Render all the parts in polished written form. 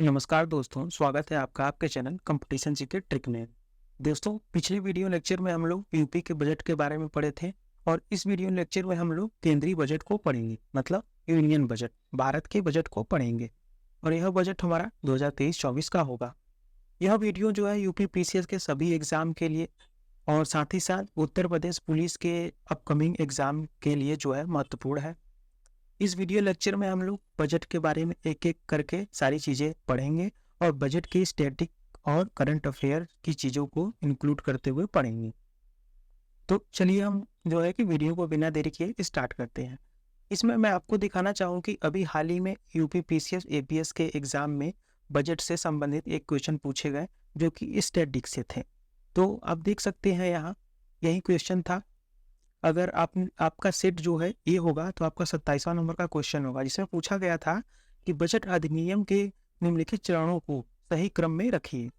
नमस्कार दोस्तों, स्वागत है आपका आपके चैनल कंपटीशन जीके ट्रिक में। दोस्तों, पिछले वीडियो लेक्चर में हम लोग यूपी के बजट के बारे में पढ़े थे और इस वीडियो लेक्चर में हम लोग केंद्रीय बजट को पढ़ेंगे, मतलब यूनियन बजट, भारत के बजट को पढ़ेंगे। और यह बजट हमारा 2023-24 का होगा। यह वीडियो जो है यूपी पीसीएस के सभी एग्जाम के लिए और साथ ही साथ उत्तर प्रदेश पुलिस के अपकमिंग एग्जाम के लिए जो है महत्वपूर्ण है। इस वीडियो लेक्चर में हम लोग बजट के बारे में एक-एक करके सारी चीज़ें पढ़ेंगे और बजट की स्टैटिक और करंट अफेयर की चीज़ों को इंक्लूड करते हुए पढ़ेंगे। तो चलिए हम जो है कि वीडियो को बिना देरी किए स्टार्ट करते हैं। इसमें मैं आपको दिखाना चाहूँ कि अभी हाल ही में यूपी पीसीएस एपीएस के एग्ज़ाम में बजट से संबंधित एक क्वेश्चन पूछे गए जो कि स्टैटिक से थे। तो आप देख सकते हैं यहाँ यही क्वेश्चन था। अगर आपका सेट जो है ए होगा तो आपका 27वां नंबर का क्वेश्चन होगा जिसमें पूछा गया था कि बजट अधिनियम के निम्नलिखित चरणों को सही क्रम में रखिए।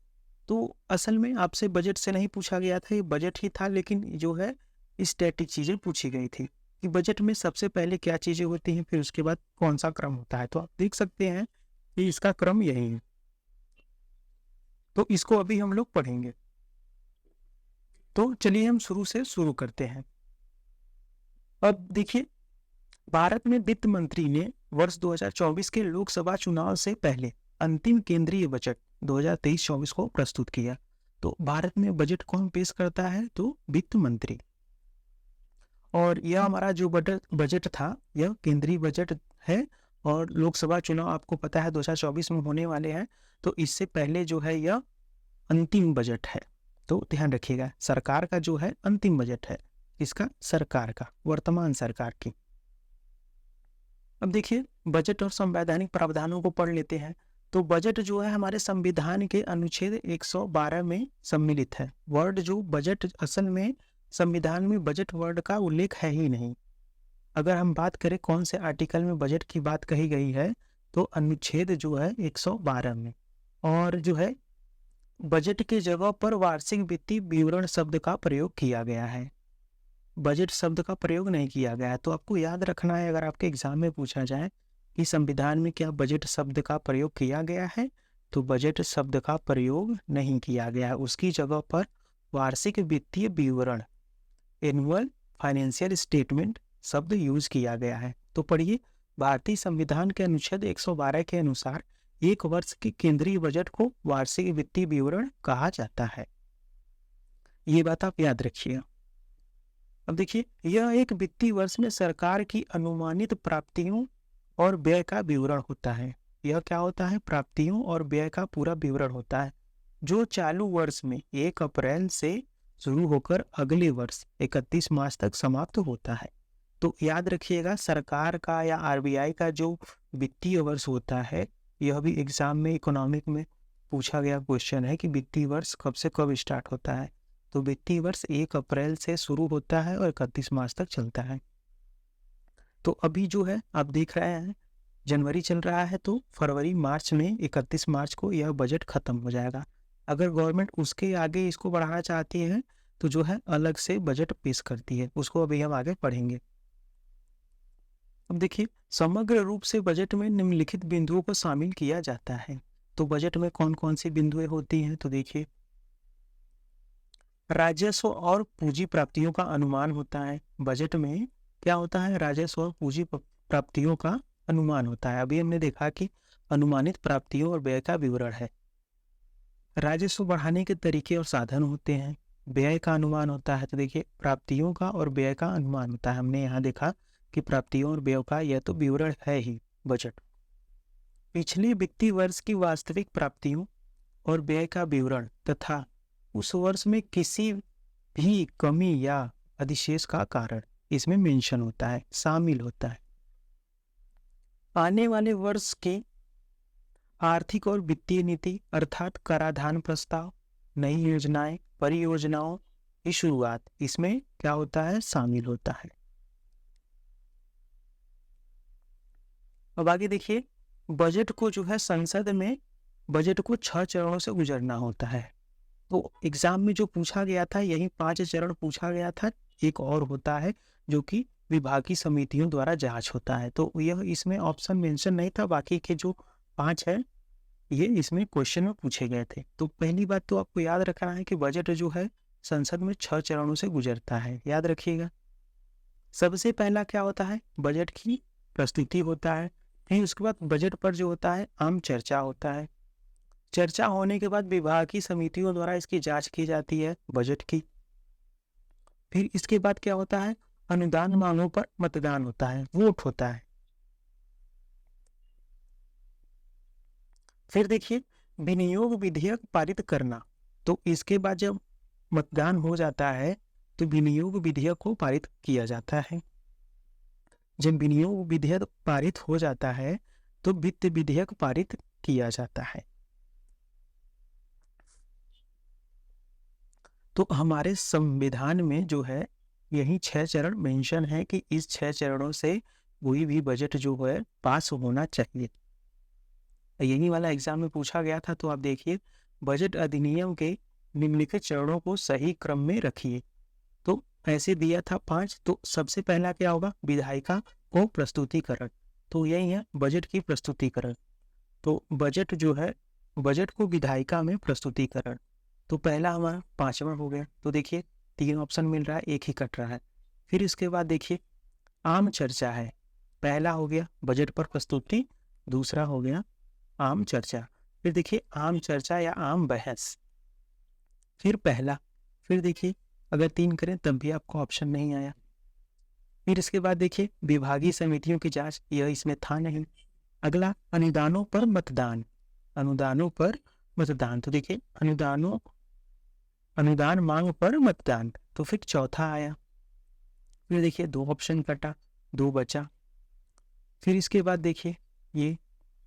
तो असल में आपसे बजट से नहीं पूछा गया था, ये बजट ही था, लेकिन जो है स्टैटिक चीज़ें पूछी गई थी कि बजट में सबसे पहले क्या चीज़ें होती हैं, फिर उसके बाद कौन-सा क्रम होता है। तो आप देख सकते हैं कि इसका क्रम यही है। तो इसको अभी हम लोग पढ़ेंगे। तो चलिए हम शुरू से शुरू करते हैं। अब देखिए, भारत में वित्त मंत्री ने वर्ष 2024 के लोकसभा चुनाव से पहले अंतिम केंद्रीय बजट 2023-24 को प्रस्तुत किया। तो भारत में बजट कौन पेश करता है? तो वित्त मंत्री। और यह हमारा जो बजट बजट था यह केंद्रीय बजट है और लोकसभा चुनाव आपको पता है 2024 में होने वाले हैं। तो इससे पहले जो है यह अंतिम बजट है। तो ध्यान रखिएगा, सरकार का जो है अंतिम बजट है। इसका सरकार का, वर्तमान सरकार की। अब देखिए, बजट और संवैधानिक प्रावधानों को पढ़ लेते हैं। तो बजट जो है हमारे संविधान के अनुच्छेद 112 में सम्मिलित है। वर्ड जो बजट, असल में संविधान में बजट वर्ड का उल्लेख है ही नहीं। अगर हम बात करें कौन से आर्टिकल में बजट की बात कही गई है, तो अनुच्छेद जो है 112 में। और जो है बजट की जगह पर वार्षिक वित्तीय विवरण शब्द का प्रयोग किया गया है, बजट शब्द का प्रयोग नहीं किया गया है। तो आपको याद रखना है, अगर आपके एग्जाम में पूछा जाए कि संविधान में क्या बजट शब्द का प्रयोग किया गया है, तो बजट शब्द का प्रयोग नहीं किया गया है। उसकी जगह पर वार्षिक वित्तीय विवरण, एनुअल फाइनेंशियल स्टेटमेंट शब्द यूज किया गया है। तो पढ़िए, भारतीय संविधान के अनुच्छेद 112 के अनुसार एक वर्ष के केंद्रीय बजट को वार्षिक वित्तीय विवरण कहा जाता है। ये बात आप याद रखिए। अब देखिए, यह एक वित्तीय वर्ष में सरकार की अनुमानित प्राप्तियों और व्यय का विवरण होता है। यह क्या होता है? प्राप्तियों और व्यय का पूरा विवरण होता है, जो चालू वर्ष में 1 अप्रैल से शुरू होकर अगले वर्ष 31 मार्च तक समाप्त होता है। तो याद रखिएगा, सरकार का या आरबीआई का जो वित्तीय वर्ष होता है, यह भी एग्जाम में इकोनॉमिक में पूछा गया क्वेश्चन है कि वित्तीय वर्ष कब से कब स्टार्ट होता है। तो वित्तीय वर्ष 1 अप्रैल से शुरू होता है और 31 मार्च तक चलता है। तो अभी जो है आप देख रहे हैं जनवरी चल रहा है, तो फरवरी मार्च में 31 मार्च को यह बजट खत्म हो जाएगा। अगर गवर्नमेंट उसके आगे इसको बढ़ाना चाहती है तो जो है अलग से बजट पेश करती है, उसको अभी हम आगे पढ़ेंगे। अब देखिए, समग्र रूप से बजट में निम्नलिखित बिंदुओं को शामिल किया जाता है। तो बजट में कौन कौन सी बिंदुएं होती हैं? तो देखिए, राजस्व और पूंजी प्राप्तियों का अनुमान होता है। बजट में क्या होता है? राजस्व और पूंजी प्राप्तियों का अनुमान होता है। अभी हमने देखा कि अनुमानित प्राप्तियों और व्यय का विवरण है। राजस्व बढ़ाने के तरीके और साधन होते हैं। व्यय का अनुमान होता है। तो देखिए, प्राप्तियों का और व्यय का अनुमान होता है। हमने यहाँ देखा कि प्राप्तियों और व्यय का यह तो विवरण है ही बजट। पिछले वित्तीय वर्ष की वास्तविक प्राप्तियों और व्यय का विवरण तथा उस वर्ष में किसी भी कमी या अधिशेष का कारण इसमें मेंशन होता है, शामिल होता है। आने वाले वर्ष की आर्थिक और वित्तीय नीति अर्थात कराधान प्रस्ताव, नई योजनाएं, परियोजनाओं की शुरुआत इसमें क्या होता है? शामिल होता है। अब आगे देखिए, बजट को जो है संसद में बजट को 6 चरणों से गुजरना होता है। तो एग्जाम में जो पूछा गया था यही 5 चरण पूछा गया था। एक और होता है जो कि विभागीय समितियों द्वारा जांच होता है। तो यह इसमें ऑप्शन मेंशन नहीं था, बाकी के जो 5 है ये इसमें क्वेश्चन में पूछे गए थे। तो पहली बात तो आपको याद रखना है कि बजट जो है संसद में 6 चरणों से गुजरता है, याद रखिएगा। सबसे पहला क्या होता है, बजट की प्रस्तुति होता है। फिर उसके बाद बजट पर जो होता है आम चर्चा होता है। चर्चा होने के बाद विभागीय समितियों द्वारा इसकी जांच की जाती है बजट की। फिर इसके बाद क्या होता है, अनुदान मांगों पर मतदान होता है, वोट होता है। फिर देखिए विनियोग विधेयक पारित करना। तो इसके बाद जब मतदान हो जाता है तो विनियोग विधेयक को पारित किया जाता है। जब विनियोग विधेयक पारित हो जाता है तो वित्त विधेयक पारित किया जाता है। तो हमारे संविधान में जो है यही 6 चरण मेंशन है कि इस 6 चरणों से कोई भी बजट जो है पास होना चाहिए। यही वाला एग्जाम में पूछा गया था। तो आप देखिए बजट अधिनियम के निम्नलिखित चरणों को सही क्रम में रखिए। तो ऐसे दिया था 5। तो सबसे पहला क्या होगा, विधायिका को प्रस्तुतिकरण। तो यही है बजट की प्रस्तुतिकरण। तो बजट जो है, बजट को विधायिका में प्रस्तुतिकरण। तो पहला हमारा 5वां हो गया। तो देखिए 3 ऑप्शन मिल रहा है, एक ही कट रहा है। फिर इसके बाद देखिए आम चर्चा है। पहला हो गया बजट पर प्रस्तुति, दूसरा हो गया आम चर्चा। फिर देखिए आम चर्चा या आम बहस, फिर पहला। फिर देखिए अगर 3 करें तब भी आपको ऑप्शन नहीं आया। फिर इसके बाद देखिए विभागीय समितियों की जांच, यह इसमें था नहीं। अगला अनुदानों पर मतदान, अनुदानों पर मतदान। तो देखिए अनुदान मांग पर मतदान, तो फिर चौथा आया। फिर देखिए 2 ऑप्शन कटा, 2 बचा। फिर इसके बाद देखिए ये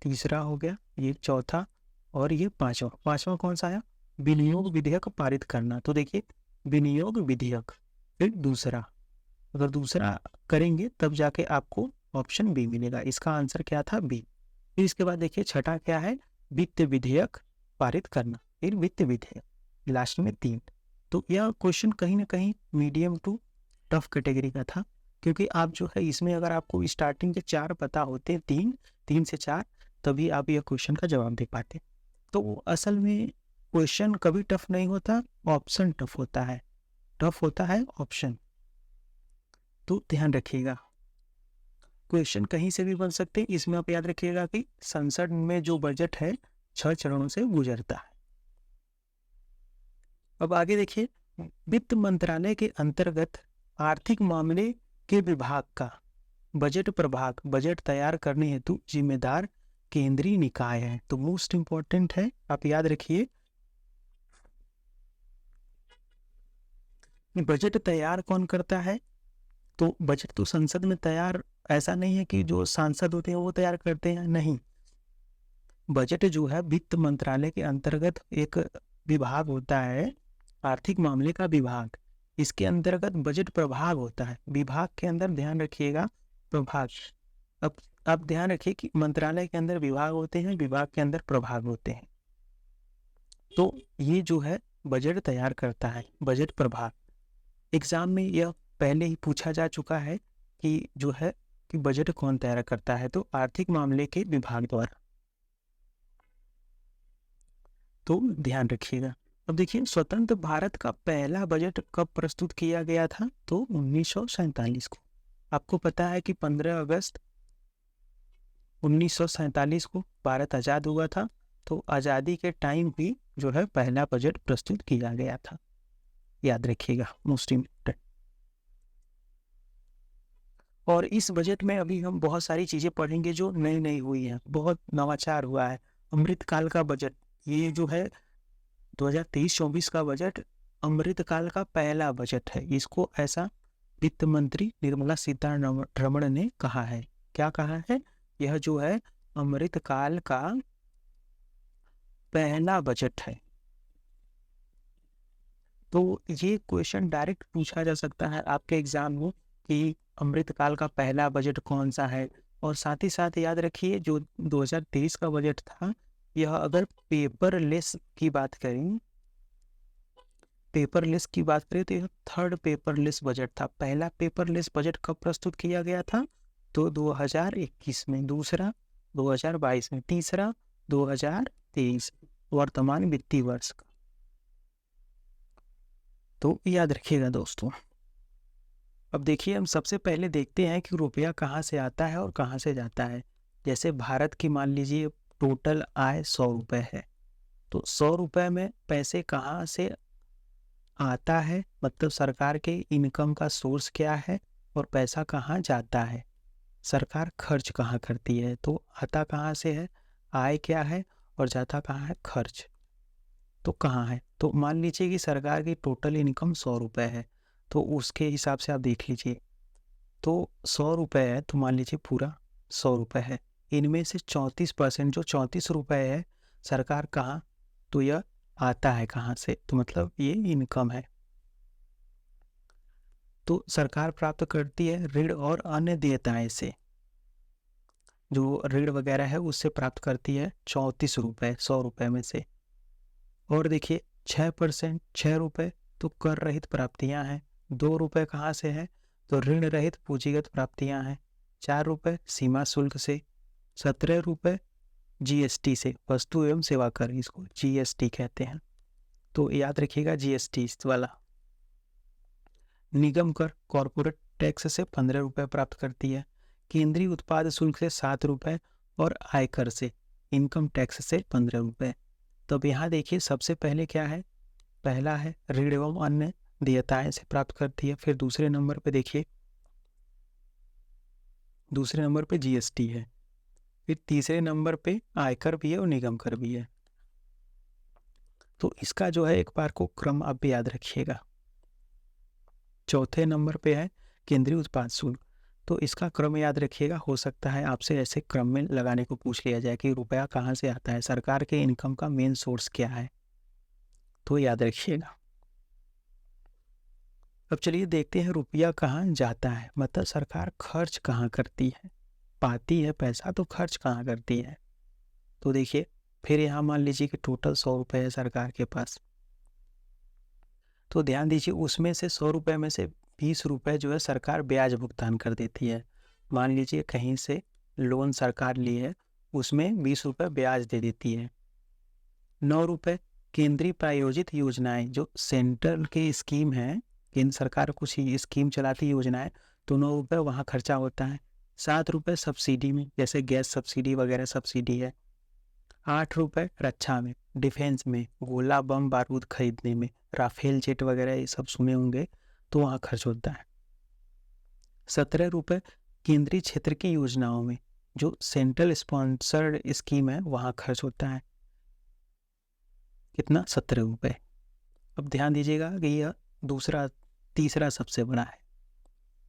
तीसरा हो गया, ये चौथा, और ये पांचवा कौन सा आया, विनियोग विधेयक पारित करना। तो देखिए विनियोग विधेयक, फिर दूसरा। अगर दूसरा करेंगे तब जाके आपको ऑप्शन बी मिलेगा। इसका आंसर क्या था, बी। फिर इसके बाद देखिए छठा क्या है, वित्त विधेयक पारित करना, फिर वित्त विधेयक, लास्ट में 3। तो यह क्वेश्चन कहीं ना कहीं मीडियम टू टफ कैटेगरी का था, क्योंकि आप जो है इसमें अगर आपको स्टार्टिंग के 4 पता होते, 3 से 4, तभी आप यह क्वेश्चन का जवाब दे पाते। तो असल में क्वेश्चन कभी टफ नहीं होता, ऑप्शन टफ होता है, टफ होता है ऑप्शन। तो ध्यान रखिएगा, क्वेश्चन कहीं से भी बन सकते हैं। इसमें आप याद रखिएगा कि संसद में जो बजट है 6 चरणों से गुजरता है। अब आगे देखिए वित्त मंत्रालय के अंतर्गत आर्थिक मामले के विभाग का बजट प्रभाग बजट तैयार करने हेतु जिम्मेदार केंद्रीय निकाय है। तो मोस्ट इंपॉर्टेंट है, आप याद रखिए बजट तैयार कौन करता है। तो बजट तो संसद में तैयार, ऐसा नहीं है कि जो सांसद होते हैं वो तैयार करते हैं, नहीं। बजट जो है वित्त मंत्रालय के अंतर्गत एक विभाग होता है, आर्थिक मामले का विभाग। इसके अंतर्गत बजट प्रभाग होता है। विभाग के अंदर ध्यान रखिएगा प्रभाग। अब आप ध्यान रखिए कि मंत्रालय के अंदर विभाग होते हैं, विभाग के अंदर प्रभाग होते हैं। तो ये जो है बजट तैयार करता है, बजट प्रभाग। एग्जाम में यह पहले ही पूछा जा चुका है कि जो है कि बजट कौन तैयार करता है, तो आर्थिक मामले के विभाग द्वारा। तो ध्यान रखिएगा। अब देखिए स्वतंत्र भारत का पहला बजट कब प्रस्तुत किया गया था, तो 1947 को। आपको पता है कि 15 अगस्त 1947 को भारत आज़ाद हुआ था। तो आज़ादी के टाइम भी जो है पहला बजट प्रस्तुत किया गया था, याद रखिएगा, मोस्ट इम्पोर्टेंट। और इस बजट में अभी हम बहुत सारी चीज़ें पढ़ेंगे जो नई नई हुई हैं, बहुत नवाचार हुआ है। अमृतकाल का बजट, ये जो है 2023-24 का बजट अमृतकाल का पहला बजट है। इसको ऐसा वित्त मंत्री निर्मला सीतारमण ने कहा है। क्या कहा है, यह जो है अमृतकाल का पहला बजट है। तो ये क्वेश्चन डायरेक्ट पूछा जा सकता है आपके एग्जाम में कि अमृतकाल का पहला बजट कौन सा है। और साथ ही साथ याद रखिए जो 2023 का बजट था, यह अगर पेपरलेस की बात करें, पेपरलेस की बात करें तो यह 3rd पेपरलेस बजट था। पहला पेपरलेस बजट कब प्रस्तुत किया गया था, तो 2021 में, दूसरा 2022 में, तीसरा 2023 वर्तमान वित्तीय वर्ष का। तो याद रखिएगा दोस्तों। अब देखिए, हम सबसे पहले देखते हैं कि रुपया कहाँ से आता है और कहाँ से जाता है। जैसे भारत की मान लीजिए टोटल आय 100 रुपये है, तो 100 रुपये में पैसे कहाँ से आता है, मतलब सरकार के इनकम का सोर्स क्या है और पैसा कहाँ जाता है, सरकार खर्च कहाँ करती है। तो आता कहाँ से है, आय क्या है, और जाता कहाँ है, खर्च तो कहाँ है। तो मान लीजिए कि सरकार की टोटल इनकम 100 रुपये है, तो उसके हिसाब से आप देख लीजिए। तो 100 रुपये है, तो मान लीजिए पूरा 100 रुपये है, इनमें से 34% जो 34 रुपये है सरकार कहाँ, तो यह आता है कहाँ से, तो मतलब ये इनकम है। तो सरकार प्राप्त करती है ऋण और अन्य देयताएं से, जो ऋण वगैरह है उससे प्राप्त करती है 34 रुपये 100 रुपये में से। और देखिए 6%, 6 रुपये तो कर रहित प्राप्तियां हैं, 2 रुपये कहाँ से है, तो ऋण रहित पूंजीगत प्राप्तियां हैं, 4 रुपये सीमा शुल्क से, 17 रुपये जीएसटी से, वस्तु एवं सेवा कर, इसको जीएसटी कहते हैं, तो याद रखिएगा जीएसटी वाला। निगम कर कॉरपोरेट टैक्स से 15 रुपये प्राप्त करती है, केंद्रीय उत्पाद शुल्क से 7 रुपये और आयकर से इनकम टैक्स से 15 रुपये। तो अब यहाँ देखिए सबसे पहले क्या है, पहला है ऋण एवं अन्य देयताएं से प्राप्त करती है, फिर दूसरे नंबर पे देखिए, दूसरे नंबर पे जीएसटी है, फिर तीसरे नंबर पे आयकर भी है और निगम कर भी है। तो इसका जो है एक बार को क्रम आप भी याद रखिएगा। चौथे नंबर पे है केंद्रीय उत्पाद शुल्क, तो इसका क्रम याद रखिएगा। हो सकता है आपसे ऐसे क्रम में लगाने को पूछ लिया जाए कि रुपया कहाँ से आता है, सरकार के इनकम का मेन सोर्स क्या है, तो याद रखिएगा। अब चलिए देखते हैं रुपया कहाँ जाता है, मतलब सरकार खर्च कहाँ करती है, पाती है पैसा तो खर्च कहाँ करती है। तो देखिए फिर यहाँ मान लीजिए कि टोटल 100 रुपये है सरकार के पास, तो ध्यान दीजिए उसमें से 100 रुपये में से 20 रुपये जो है सरकार ब्याज भुगतान कर देती है। मान लीजिए कहीं से लोन सरकार ली है, उसमें 20 रुपये ब्याज दे देती है। 9 रुपये केंद्रीय प्रायोजित योजनाएं, जो सेंट्रल की स्कीम है, केंद्र सरकार कुछ ही स्कीम चलाती योजनाएं, तो 9 रुपये वहाँ खर्चा होता है। 7 रुपये सब्सिडी में, जैसे गैस सब्सिडी वगैरह सब्सिडी है। 8 रुपये रक्षा में, डिफेंस में, गोला बम बारूद खरीदने में, राफेल जेट वगैरह ये सब सुने होंगे, तो वहाँ खर्च होता है। 17 रुपये केंद्रीय क्षेत्र की योजनाओं में, जो सेंट्रल स्पॉन्सर्ड स्कीम है वहाँ खर्च होता है। कितना, 17 रुपये। अब ध्यान दीजिएगा कि यह तीसरा सबसे बड़ा है,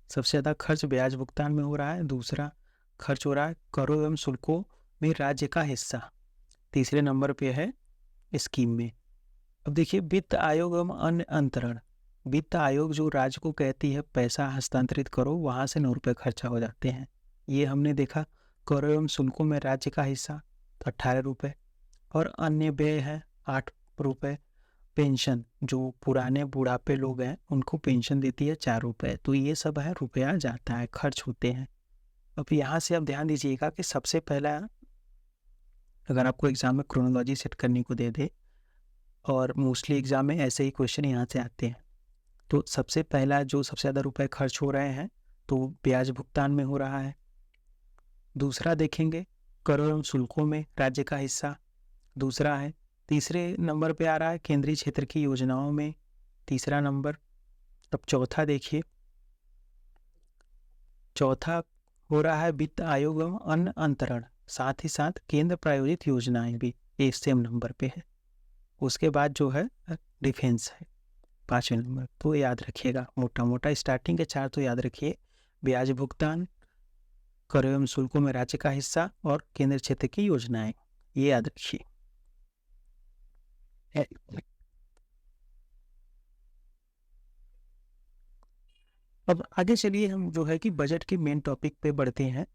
सबसे ज़्यादा खर्च ब्याज भुगतान में हो रहा है। दूसरा खर्च हो रहा है करों एवं शुल्कों में राज्य का हिस्सा, तीसरे नंबर पे है स्कीम में। अब देखिए वित्त आयोग एवं अन्य अंतरण, वित्त आयोग जो राज्य को कहती है पैसा हस्तांतरित करो, वहाँ से 9 रुपये खर्चा हो जाते हैं, ये हमने देखा। करों एवं शुल्कों में राज्य का हिस्सा तो 18 रुपये, और अन्य व्यय है 8 रुपये। पेंशन, जो पुराने बुढ़ापे लोग हैं उनको पेंशन देती है 4 रुपये। तो ये सब है रुपया जाता है, खर्च होते हैं। अब यहाँ से आप ध्यान दीजिएगा कि सबसे पहला, अगर आपको एग्जाम में क्रोनोलॉजी सेट करने को दे दे, और मोस्टली एग्जाम में ऐसे ही क्वेश्चन यहाँ से आते हैं, तो सबसे पहला जो सबसे ज़्यादा रुपए खर्च हो रहे हैं तो ब्याज भुगतान में हो रहा है। दूसरा देखेंगे करों एवं शुल्कों में राज्य का हिस्सा, दूसरा है। तीसरे नंबर पे आ रहा है केंद्रीय क्षेत्र की योजनाओं में, तीसरा नंबर। अब चौथा देखिए, चौथा हो रहा है वित्त आयोग एवं अन्य अंतरण, साथ ही साथ केंद्र प्रायोजित योजनाएं भी, ये सेम नंबर पे है। उसके बाद जो है डिफेंस है 5वें नंबर। तो याद रखिएगा मोटा मोटा स्टार्टिंग के 4 तो याद रखिए, ब्याज भुगतान, करों एवं शुल्कों में राज्य का हिस्सा और केंद्र क्षेत्र की योजनाएं, ये याद रखिए। अब आगे चलिए हम जो है कि बजट के मेन टॉपिक पे बढ़ते हैं।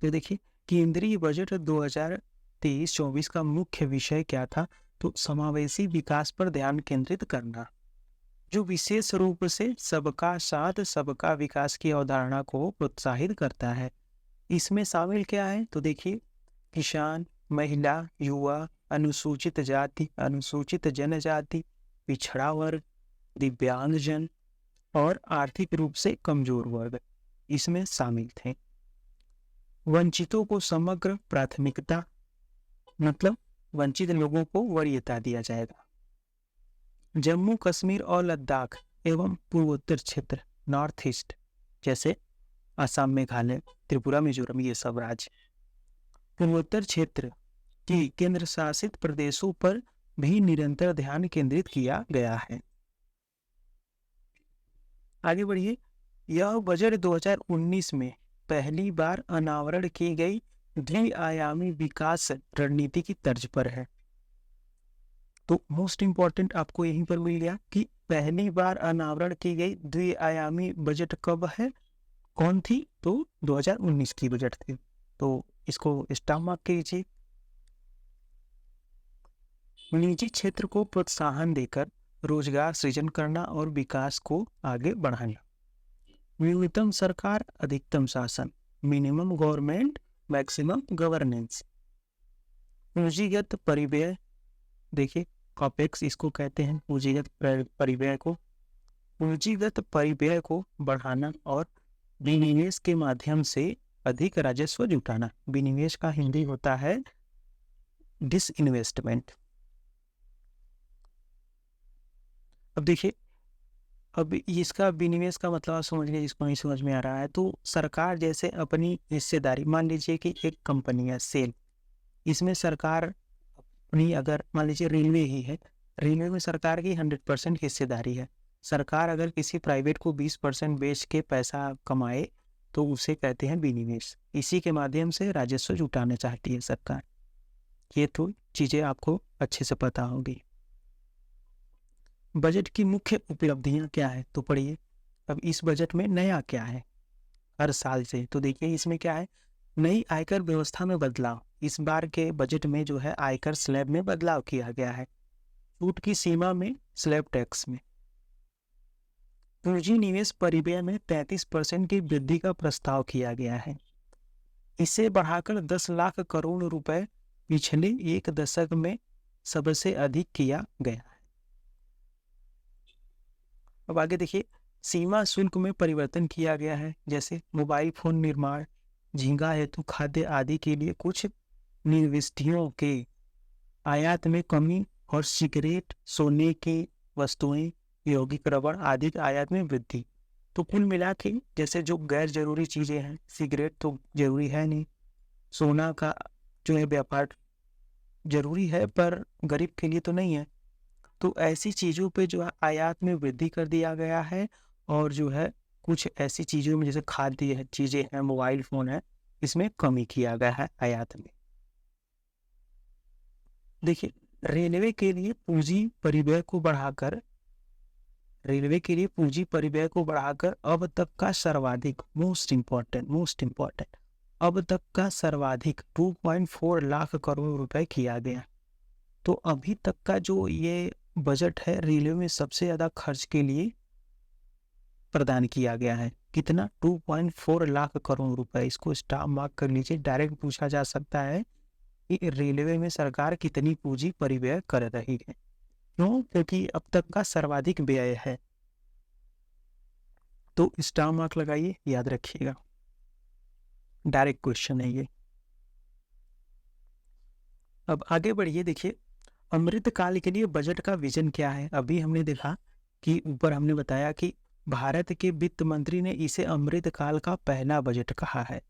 तो देखिए केंद्रीय बजट 2023-24 का मुख्य विषय क्या था, तो समावेशी विकास पर ध्यान केंद्रित करना, जो विशेष रूप से सबका साथ सबका विकास की अवधारणा को प्रोत्साहित करता है। इसमें शामिल क्या है, तो देखिए किसान, महिला, युवा, अनुसूचित जाति, अनुसूचित जनजाति, पिछड़ा वर्ग, दिव्यांगजन और आर्थिक रूप से कमजोर वर्ग इसमें शामिल थे। वंचितों को समग्र प्राथमिकता, मतलब वंचित लोगों को वरीयता दिया जाएगा। जम्मू कश्मीर और लद्दाख एवं पूर्वोत्तर क्षेत्र, नॉर्थ ईस्ट, जैसे असम, मेघालय, त्रिपुरा, मिजोरम, ये सब राज्य, पूर्वोत्तर क्षेत्र के केंद्र शासित प्रदेशों पर भी निरंतर ध्यान केंद्रित किया गया है। आगे बढ़िए। यह बजट 2019 में पहली बार अनावरण की गई द्विआयामी विकास रणनीति की तर्ज पर है। तो मोस्ट इंपॉर्टेंट आपको यहीं पर मिल गया कि पहली बार अनावरण की गई द्विआयामी बजट कब है, कौन थी, तो 2019 की बजट थी। तो इसको स्टार मार्क कीजिए। निजी क्षेत्र को प्रोत्साहन देकर रोजगार सृजन करना और विकास को आगे बढ़ाना। न्यूनतम सरकार, अधिकतम शासन, मिनिमम गवर्नमेंट, मैक्सिमम गवर्नेंस। पूंजीगत परिव्यय, देखिए कॉपेक्स इसको कहते हैं, पूंजीगत परिव्यय को। पूंजीगत परिव्यय को बढ़ाना और विनिवेश के माध्यम से अधिक राजस्व जुटाना। विनिवेश का हिंदी होता है डिसइन्वेस्टमेंट। अब देखिए, अब इसका विनिवेश का मतलब आप समझ गए, इसको नहीं समझ में आ रहा है तो सरकार जैसे अपनी हिस्सेदारी, मान लीजिए कि एक कंपनी है सेल, इसमें सरकार अपनी, अगर मान लीजिए रेलवे ही है, रेलवे में सरकार की 100% हिस्सेदारी है। सरकार अगर किसी प्राइवेट को 20% बेच के पैसा कमाए तो उसे कहते हैं विनिवेश। इसी के माध्यम से राजस्व जुटाना चाहती है सरकार। ये तो चीज़ें आपको अच्छे से पता होगी। बजट की मुख्य उपलब्धियां क्या है, तो पढ़िए। अब इस बजट में नया क्या है हर साल से, तो देखिए इसमें क्या है, नई आयकर व्यवस्था में बदलाव। इस बार के बजट में जो है आयकर स्लैब में बदलाव किया गया है। छूट की सीमा में, स्लैब टैक्स में। पूंजी निवेश परिव्यय में 33% की वृद्धि का प्रस्ताव किया गया है। इसे बढ़ाकर 10 लाख करोड़ रुपए पिछले एक दशक में सबसे अधिक किया गया है। अब आगे देखिए, सीमा शुल्क में परिवर्तन किया गया है। जैसे मोबाइल फोन निर्माण, झींगा हेतु खाद्य आदि के लिए कुछ निविष्टियों के आयात में कमी और सिगरेट, सोने की वस्तुएं, यौगिक रबड़ आदि के आयात में वृद्धि। तो कुल मिला के जैसे जो गैर जरूरी चीजें हैं, सिगरेट तो जरूरी है नहीं, सोना का जो है व्यापार जरूरी है पर गरीब के लिए तो नहीं है, तो ऐसी चीज़ों पे जो है आयात में वृद्धि कर दिया गया है। और जो है कुछ ऐसी चीज़ों में जैसे खाद्य है चीज़ें हैं, मोबाइल फ़ोन है, इसमें कमी किया गया है आयात में। देखिए, रेलवे के लिए पूंजी परिव्यय को बढ़ाकर, अब तक का सर्वाधिक, मोस्ट इम्पॉर्टेंट, अब तक का सर्वाधिक 2.4 लाख करोड़ रुपए किया गया। तो अभी तक का जो ये बजट है रेलवे में सबसे ज़्यादा खर्च के लिए प्रदान किया गया है। कितना? 2.4 लाख करोड़ रुपए। इसको स्टार मार्क कर लीजिए। डायरेक्ट पूछा जा सकता है कि रेलवे में सरकार कितनी पूंजी परिव्यय कर रही है। क्यों? क्योंकि अब तक का सर्वाधिक व्यय है। तो स्टार मार्क लगाइए, याद रखिएगा, डायरेक्ट क्वेश्चन है ये। अब आगे बढ़िए। देखिए, अमृतकाल के लिए बजट का विजन क्या है। अभी हमने देखा कि ऊपर हमने बताया कि भारत के वित्त मंत्री ने इसे अमृतकाल का पहला बजट कहा है।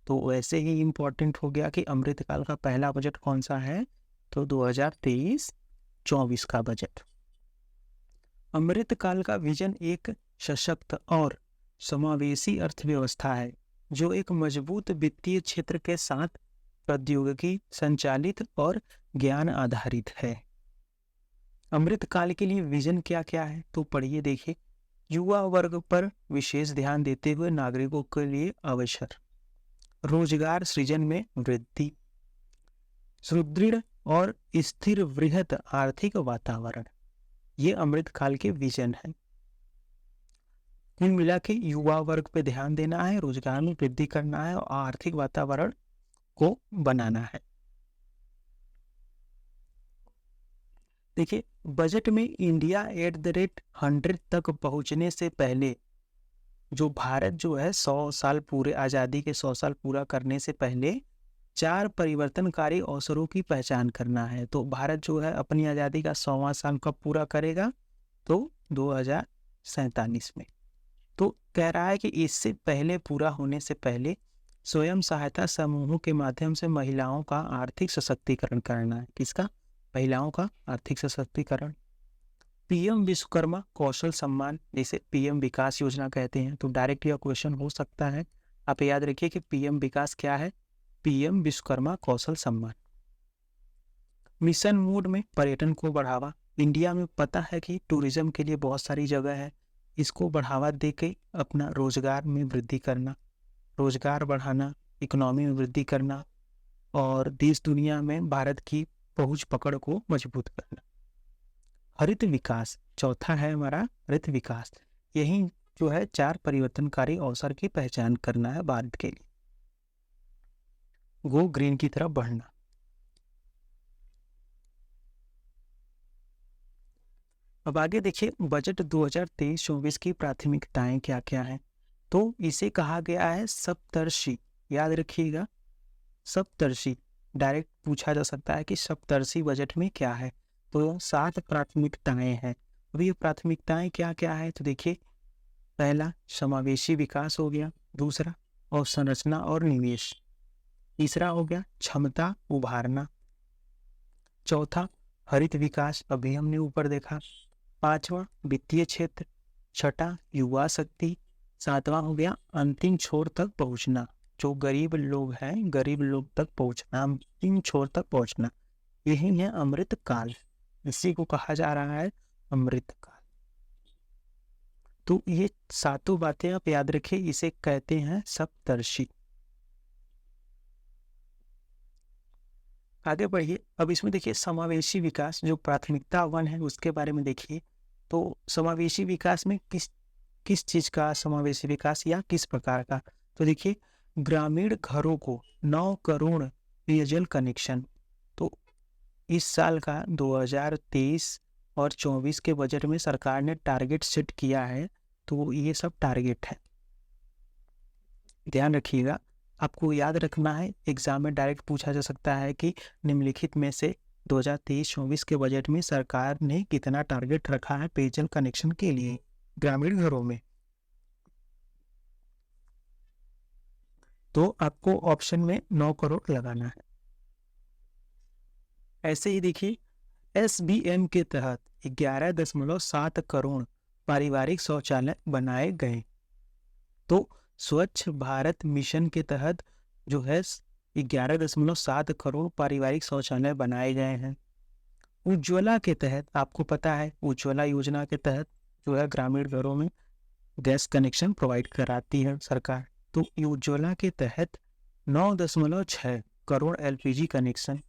तो वैसे ही इम्पोर्टेंट हो गया कि अमृतकाल का पहला बजट कौन सा है, तो 2023-24 का बजट। अमृतकाल का विजन एक सशक्त और समावेशी अर्थव्यवस्था है जो एक मजबूत वित्तीय क्षेत्र के साथ प्रौद्योगिकी संचालित और ज्ञान आधारित है। अमृतकाल के लिए विजन क्या क्या है, तो पढ़िए। देखिए, युवा वर्ग पर विशेष ध्यान देते हुए नागरिकों के लिए अवसर, रोजगार सृजन में वृद्धि, सुदृढ़ और स्थिर वृहत आर्थिक वातावरण, ये अमृतकाल के विजन है। कुल मिला के युवा वर्ग पे ध्यान देना है, रोजगार में वृद्धि करना है और आर्थिक वातावरण को बनाना है। देखिए, बजट में इंडिया एट द रेट 100 तक पहुंचने से पहले जो भारत जो है 100 साल पूरे आज़ादी के 100 साल पूरा करने से पहले 4 परिवर्तनकारी अवसरों की पहचान करना है। तो भारत जो है अपनी आज़ादी का 100वां साल कब पूरा करेगा? तो 2047 में। तो कह रहा है कि इससे पहले पूरा होने से पहले स्वयं सहायता समूहों के माध्यम से महिलाओं का आर्थिक सशक्तिकरण करना है। किसका? महिलाओं का आर्थिक सशक्तिकरण। पीएम विश्वकर्मा कौशल सम्मान, जिसे पीएम विकास योजना कहते हैं, तो डायरेक्ट यह क्वेश्चन हो सकता है। आप याद रखिए कि पीएम विकास क्या है? पीएम विश्वकर्मा कौशल सम्मान। मिशन मोड में पर्यटन को बढ़ावा। इंडिया में पता है कि टूरिज्म के लिए बहुत सारी जगह है, इसको बढ़ावा दे के अपना रोजगार में वृद्धि करना, रोजगार बढ़ाना, इकोनॉमी में वृद्धि करना और देश दुनिया में भारत की पहुंच पकड़ को मजबूत करना। हरित विकास चौथा है हमारा, हरित विकास। यही जो है 4 परिवर्तनकारी अवसर की पहचान करना है भारत के लिए। गो ग्रीन की तरफ बढ़ना। अब आगे देखिए, बजट 2023-24 की प्राथमिकताएं क्या क्या हैं। तो इसे कहा गया है सप्तर्षि। याद रखिएगा, सप्तर्षि। डायरेक्ट पूछा जा सकता है कि सप्तर्षि बजट में क्या है। तो 7 प्राथमिकताएं हैं। अब ये प्राथमिकताएं क्या क्या है? तो देखिए, पहला समावेशी विकास हो गया, दूसरा अवसंरचना और निवेश, तीसरा हो गया क्षमता उभारना, चौथा हरित विकास, अभी हमने ऊपर देखा, पांचवा वित्तीय क्षेत्र, छठा युवा शक्ति, सातवां हो गया अंतिम छोर तक पहुंचना, जो गरीब लोग हैं गरीब लोग तक पहुंचना, अंतिम छोर तक पहुंचना। यही है अमृत काल, इसी को कहा जा रहा है अमृत काल। तो ये सातों बातें आप याद रखिए, इसे कहते हैं सप्तर्षि। आगे बढ़िए। अब इसमें देखिए समावेशी विकास, जो प्राथमिकता 1 है उसके बारे में देखिए। तो समावेशी विकास में किस किस चीज का समावेशी विकास या किस प्रकार का? तो देखिए, ग्रामीण घरों को 9 करोड़ पेयजल कनेक्शन। तो इस साल का 2023 और 24 के बजट में सरकार ने टारगेट सेट किया है। तो ये सब टारगेट है, ध्यान रखिएगा। आपको याद रखना है, एग्जाम में डायरेक्ट पूछा जा सकता है कि निम्नलिखित में से 2023-24 के बजट में सरकार ने कितना टारगेट रखा है पेयजल कनेक्शन के लिए ग्रामीण घरों में। तो आपको ऑप्शन में 9 करोड़ लगाना है। ऐसे ही देखिए, एसबीएम के तहत 11.7 करोड़ पारिवारिक शौचालय बनाए गए। तो स्वच्छ भारत मिशन के तहत जो है 11.7 करोड़ पारिवारिक शौचालय बनाए गए हैं। उज्ज्वला के तहत, आपको पता है उज्ज्वला योजना के तहत जो है ग्रामीण घरों में गैस कनेक्शन प्रोवाइड कराती है सरकार। तो उज्ज्वला के तहत 9.6 करोड़ एलपीजी कनेक्शन,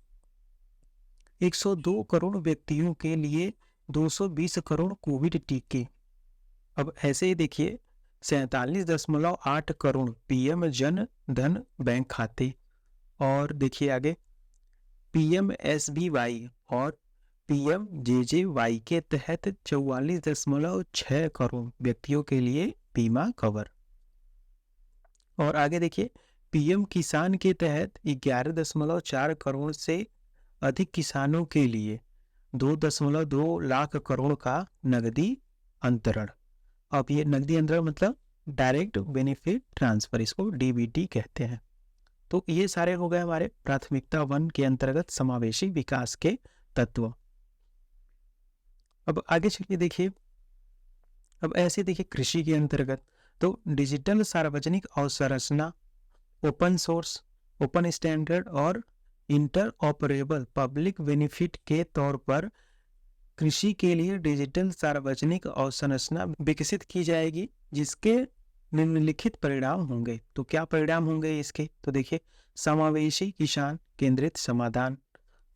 102 करोड़ व्यक्तियों के लिए 220 करोड़ कोविड टीके। अब ऐसे ही देखिए, 47.8 करोड़ पीएम जन धन बैंक खाते। और देखिए आगे, पीएमएसबीवाई और पीएमजेजेवाई के तहत 44.6 करोड़ व्यक्तियों के लिए बीमा कवर। और आगे देखिए, पीएम किसान के तहत 11.4 करोड़ से अधिक किसानों के लिए 2.2 लाख करोड़ का नगदी अंतरण। अब ये नगदी अंतरण मतलब डायरेक्ट बेनिफिट ट्रांसफर, इसको डीबीटी कहते हैं। तो ये सारे हो गए हमारे प्राथमिकता 1 के अंतर्गत समावेशी विकास के तत्व। अब आगे चलिए देखिए, अब ऐसे देखिए कृषि के अंतर्गत, तो डिजिटल सार्वजनिक अवसंरचना, ओपन सोर्स, ओपन स्टैंडर्ड और इंटर ऑपरेबल पब्लिक बेनिफिट के तौर पर कृषि के लिए डिजिटल सार्वजनिक अवसंरचना विकसित की जाएगी, जिसके निम्नलिखित परिणाम होंगे। तो क्या परिणाम होंगे इसके? तो देखिए, समावेशी किसान केंद्रित समाधान,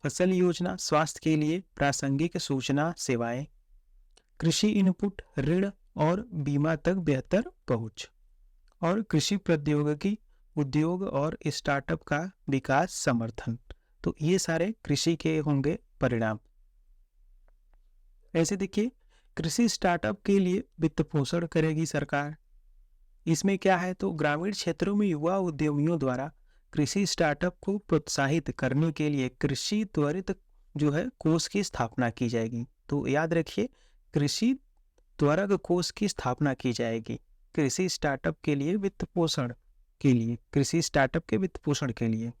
फसल योजना स्वास्थ्य के लिए प्रासंगिक सूचना सेवाएं, कृषि इनपुट ऋण और बीमा तक बेहतर पहुंच, और कृषि प्रौद्योगिकी उद्योग और स्टार्टअप का विकास समर्थन। तो ये सारे कृषि के होंगे परिणाम। ऐसे देखिए, कृषि स्टार्टअप के लिए वित्त पोषण करेगी सरकार। इसमें क्या है, तो ग्रामीण क्षेत्रों में युवा उद्यमियों द्वारा कृषि स्टार्टअप को प्रोत्साहित करने के लिए कृषि त्वरित जो है कोष की स्थापना की जाएगी। तो याद रखिए, कृषि त्वरक कोष की स्थापना की जाएगी कृषि स्टार्टअप के लिए वित्त पोषण के लिए, कृषि स्टार्टअप के वित्त पोषण के लिए।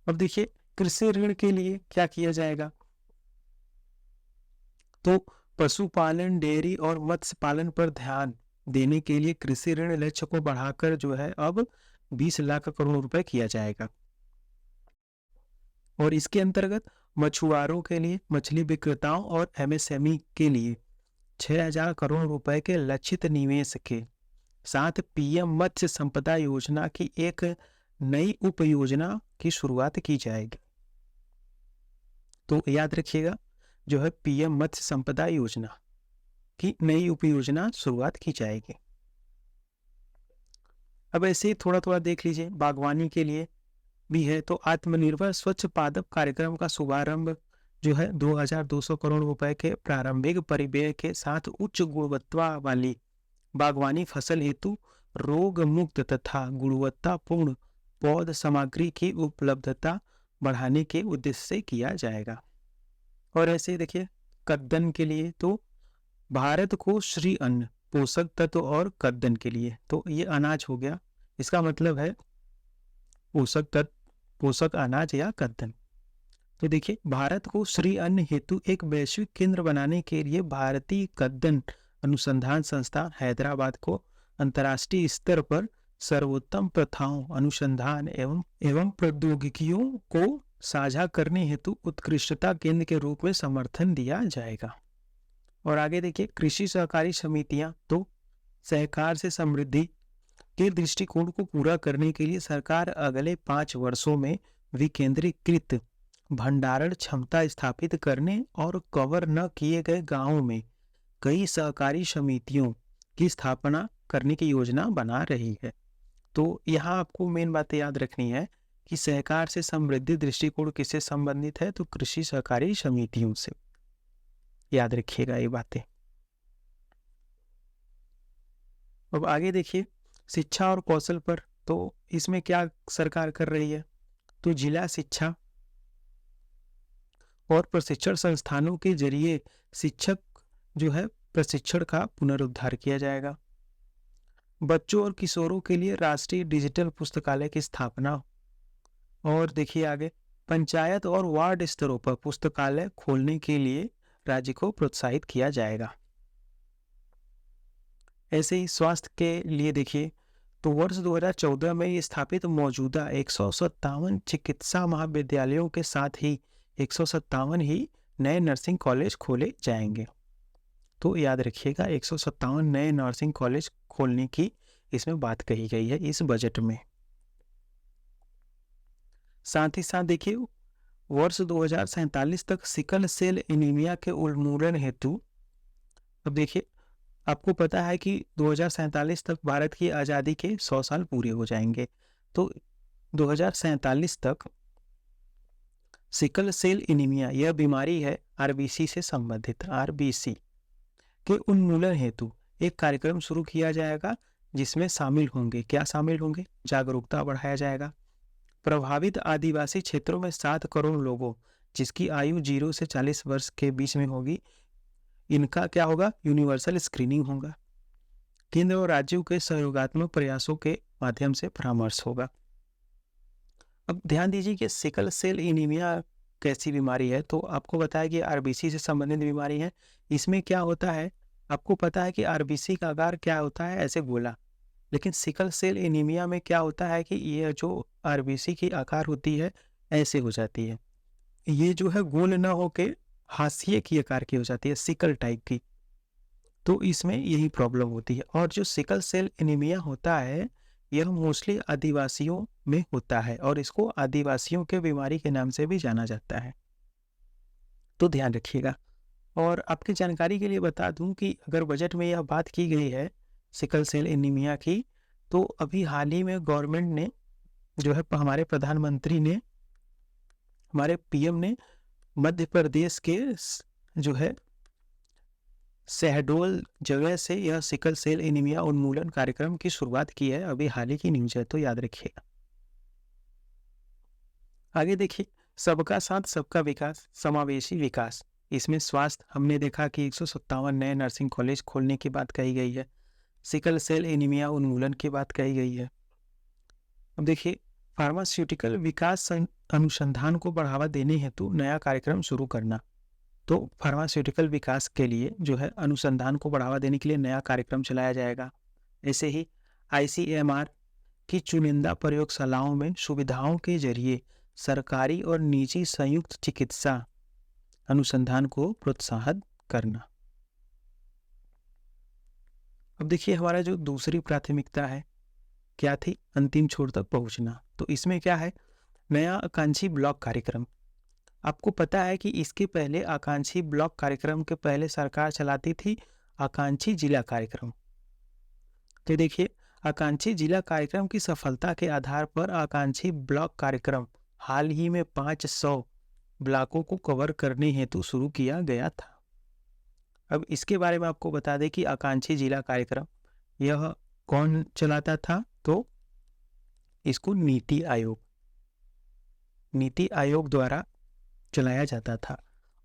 अब देखिए, कृषि ऋण के लिए क्या किया जाएगा, तो पशुपालन, डेयरी और मत्स्य पालन पर ध्यान देने के लिए कृषि ऋण लक्ष्य को बढ़ाकर जो है अब 20 लाख करोड़ रुपए किया जाएगा। और इसके अंतर्गत मछुआरों के लिए, मछली विक्रेताओं और एमएसएमई के लिए 6,000 करोड़ रुपए के लक्षित निवेश के साथ पीएम मत्स्य संपदा योजना की एक नई उप योजना की शुरुआत की जाएगी। तो याद रखिएगा, जो है पीएम मत्स्य संपदा योजना की नई उप योजना शुरुआत की जाएगी। अब ऐसे ही थोड़ा थोड़ा देख लीजिए, बागवानी के लिए भी है, तो आत्मनिर्भर स्वच्छ पादप कार्यक्रम का शुभारंभ जो है 2,200 करोड़ रुपए के प्रारंभिक परिव्यय के साथ उच्च गुणवत्ता वाली बागवानी फसल हेतु रोग मुक्त तथा गुणवत्तापूर्ण पौध सामग्री की उपलब्धता बढ़ाने के उद्देश्य से किया जाएगा। और ऐसे देखिए, कद्दन के लिए, तो भारत को श्री अन्न, पोषक तत्व और कद्दन के लिए, तो ये अनाज हो गया, इसका मतलब है पोषक तत्व, पोषक अनाज या कद्दन। तो देखिए, भारत को श्री अन्न हेतु एक वैश्विक केंद्र बनाने के लिए भारतीय कद्दन अनुसंधान संस्थान हैदराबाद को अंतर्राष्ट्रीय स्तर पर सर्वोत्तम प्रथाओं, अनुसंधान एवं प्रौद्योगिकियों को साझा करने हेतु उत्कृष्टता केंद्र के रूप में समर्थन दिया जाएगा। और आगे देखिए, कृषि सहकारी समितियां, तो सहकार से समृद्धि के दृष्टिकोण को पूरा करने के लिए सरकार अगले 5 वर्षों में विकेंद्रीकृत भंडारण क्षमता स्थापित करने और कवर न किए गए गांवों में कई सहकारी समितियों की स्थापना करने की योजना बना रही है। तो यहाँ आपको मेन बातें याद रखनी है कि सहकार से समृद्धि दृष्टिकोण किससे संबंधित है, तो कृषि सहकारी समितियों से। याद रखिएगा ये बातें। अब आगे देखिए, शिक्षा और कौशल पर, तो इसमें क्या सरकार कर रही है, तो जिला शिक्षा और प्रशिक्षण संस्थानों के जरिए शिक्षक जो है प्रशिक्षण का पुनरुद्धार किया जाएगा। बच्चों और किशोरों के लिए राष्ट्रीय डिजिटल पुस्तकालय की स्थापना। और देखिए आगे, पंचायत और वार्ड स्तरों पर पुस्तकालय खोलने के लिए राज्य को प्रोत्साहित किया जाएगा। ऐसे ही स्वास्थ्य के लिए देखिए, तो वर्ष 2014 में स्थापित मौजूदा 157 चिकित्सा महाविद्यालयों के साथ ही 157 ही नए नर्सिंग कॉलेज खोले जाएंगे। तो याद रखिएगा, 157 नए नर्सिंग कॉलेज खोलने की इसमें बात कही गई है इस बजट में। साथ ही साथ देखिए, वर्ष 2047 तक सिकल सेल एनीमिया के उन्मूलन हेतु, अब देखिए आपको पता है कि 2047 तक भारत की आज़ादी के 100 साल पूरे हो जाएंगे। तो 2047 तक सिकल सेल एनीमिया, यह बीमारी है आरबीसी से संबंधित, आरबीसी के उन्मूलन हेतु एक कार्यक्रम शुरू किया जाएगा, जिसमें शामिल होंगे, क्या शामिल होंगे, जागरूकता बढ़ाया जाएगा। प्रभावित आदिवासी क्षेत्रों में 7 करोड़ लोगों जिसकी आयु 0 से 40 वर्ष के बीच में होगी, इनका क्या होगा, यूनिवर्सल स्क्रीनिंग होगा। केंद्र और राज्यों के सहयोगात्मक प्रयासों के माध्यम से परामर्श होगा। अब ध्यान दीजिए कि सिकल सेल एनीमिया कैसी बीमारी है, तो आपको बताया कि आरबीसी से संबंधित बीमारी है। इसमें क्या होता है, आपको पता है कि आरबीसी का आकार क्या होता है, ऐसे गोला, लेकिन सिकल सेल एनीमिया में क्या होता है कि ये जो आरबीसी की आकार होती है ऐसे हो जाती है, ये जो है गोल न होके हाशिए की आकार की हो जाती है, सिकल टाइप की। तो इसमें यही प्रॉब्लम होती है। और जो सिकल सेल एनीमिया होता है, यह मोस्टली आदिवासियों में होता है और इसको आदिवासियों के बीमारी के नाम से भी जाना जाता है। तो ध्यान रखिएगा। और आपकी जानकारी के लिए बता दूं कि अगर बजट में यह बात की गई है सिकल सेल एनीमिया की, तो अभी हाल ही में गवर्नमेंट ने जो है, हमारे प्रधानमंत्री ने, हमारे पीएम ने मध्य प्रदेश के जो है शहडोल जगह से यह सिकल सेल एनीमिया उन्मूलन कार्यक्रम की शुरुआत की है। अभी हाल ही की न्यूज है, तो याद रखिएगा। आगे देखिए, सबका साथ सबका विकास, समावेशी विकास। इसमें स्वास्थ्य हमने देखा कि 157 नए नर्सिंग कॉलेज खोलने की बात कही गई है। सिकल सेल एनीमिया उन्मूलन की बात कही गई है। अब देखिए, फार्मास्यूटिकल विकास अनुसंधान को बढ़ावा देने हेतु नया कार्यक्रम शुरू करना। तो फार्मास्यूटिकल विकास के लिए जो है अनुसंधान को बढ़ावा देने के लिए नया कार्यक्रम चलाया जाएगा। ऐसे ही ICMR की चुनिंदा प्रयोगशालाओं में सुविधाओं के जरिए सरकारी और निजी संयुक्त चिकित्सा अनुसंधान को प्रोत्साहित करना। अब देखिए, हमारा जो दूसरी प्राथमिकता है क्या थी? अंतिम छोर तक पहुंचना। तो इसमें क्या है? नया आकांक्षी ब्लॉक कार्यक्रम। आपको पता है कि इसके पहले आकांक्षी ब्लॉक कार्यक्रम के पहले सरकार चलाती थी आकांक्षी जिला कार्यक्रम। तो देखिए, आकांक्षी जिला कार्यक्रम की सफलता के आधार पर आकांक्षी ब्लॉक कार्यक्रम हाल ही में 500 ब्लॉकों को कवर करने हेतु शुरू किया गया था। अब इसके बारे में आपको बता दें कि आकांक्षी जिला कार्यक्रम यह कौन चलाता था? तो इसको नीति आयोग द्वारा चलाया जाता था।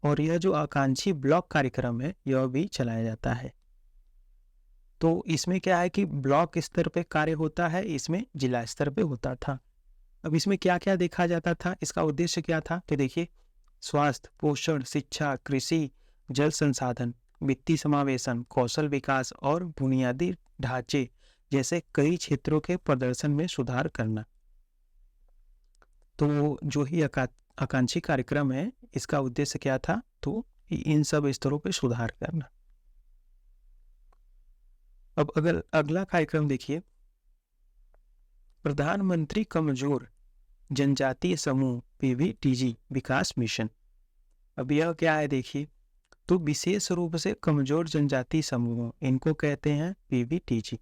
और यह जो आकांक्षी ब्लॉक कार्यक्रम है यह भी चलाया जाता है। तो इसमें क्या है कि ब्लॉक स्तर पे कार्य होता है, इसमें जिला स्तर पे होता था। अब इसमें क्या क्या देखा जाता था, इसका उद्देश्य क्या था? तो देखिए, स्वास्थ्य, पोषण, शिक्षा, कृषि, जल संसाधन, वित्तीय समावेशन, कौशल विकास और बुनियादी ढांचे जैसे कई क्षेत्रों के प्रदर्शन में सुधार करना। तो जो ही आकांक्षी कार्यक्रम है इसका उद्देश्य क्या था? तो इन सब स्तरों पे सुधार करना। अब अगर अगला कार्यक्रम देखिए, प्रधानमंत्री कमजोर जनजातीय समूह PVTG विकास मिशन। अब यह क्या है देखिए, तो विशेष रूप से कमजोर जनजातीय समूहों, इनको कहते हैं PVTG,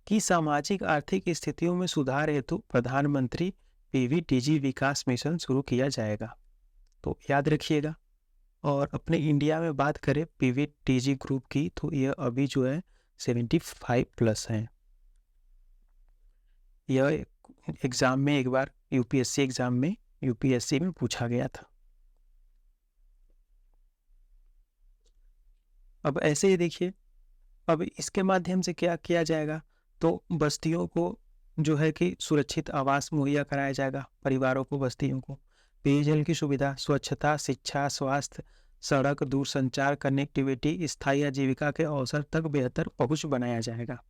की सामाजिक आर्थिक स्थितियों में सुधार हेतु प्रधानमंत्री PVTG विकास मिशन शुरू किया जाएगा। तो याद रखिएगा। और अपने इंडिया में बात करें PVTG ग्रुप की, तो यह अभी जो है 75+ है। यह एग्जाम में एक बार UPSC एग्जाम में UPSC में पूछा गया था। अब ऐसे ही देखिए, अब इसके माध्यम से क्या किया जाएगा? तो बस्तियों को जो है कि सुरक्षित आवास मुहैया कराया जाएगा, परिवारों को, बस्तियों को। पेयजल की सुविधा, स्वच्छता, शिक्षा, स्वास्थ्य, सड़क, दूरसंचार, कनेक्टिविटी, स्थायी आजीविका के अवसर तक बेहतर पहुंच बनाया जाएगा।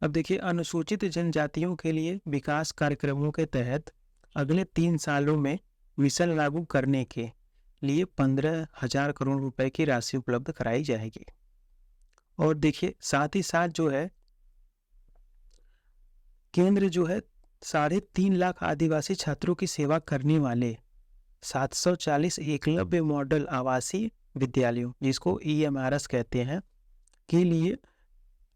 अब देखिए, अनुसूचित जनजातियों के लिए विकास कार्यक्रमों के तहत अगले 3 सालों में मिशन लागू करने के लिए 15,000 करोड़ रुपए की राशि उपलब्ध कराई जाएगी। और देखिए, साथ ही साथ जो है केंद्र जो है 3.5 लाख आदिवासी छात्रों की सेवा करने वाले 740 एकलव्य मॉडल आवासीय विद्यालयों, जिसको EMRS कहते हैं, के लिए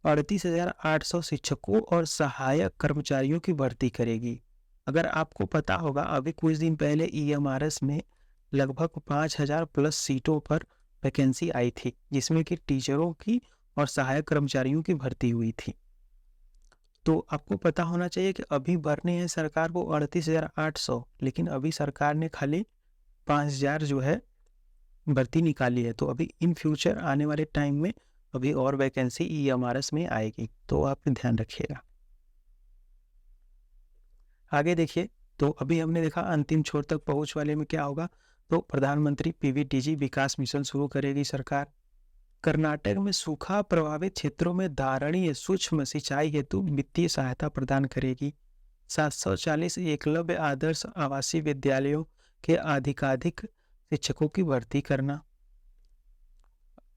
38,800 शिक्षकों और सहायक कर्मचारियों की भर्ती करेगी। अगर आपको पता होगा, अभी कुछ दिन पहले EMRS में लगभग 5,000+ सीटों पर वैकेंसी आई थी, जिसमें कि टीचरों की और सहायक कर्मचारियों की भर्ती हुई थी। तो आपको पता होना चाहिए कि अभी भरने हैं सरकार को 38,800, लेकिन अभी सरकार ने खाली 5,000 जो है भर्ती निकाली है। तो अभी इन फ्यूचर आने वाले टाइम में अभी और वैकेंसी EMRS में आएगी, तो आप ध्यान रखिएगा। आगे देखिए, तो अभी हमने देखा अंतिम छोर तक पहुंच वाले में क्या होगा, तो प्रधानमंत्री PVTG विकास मिशन शुरू करेगी सरकार। कर्नाटक में सूखा प्रभावित क्षेत्रों में धारणीय सूक्ष्म सिंचाई हेतु वित्तीय सहायता प्रदान करेगी। 740 एकलव्य आदर्श आवासीय विद्यालयों के अधिकाधिक शिक्षकों की भर्ती करना।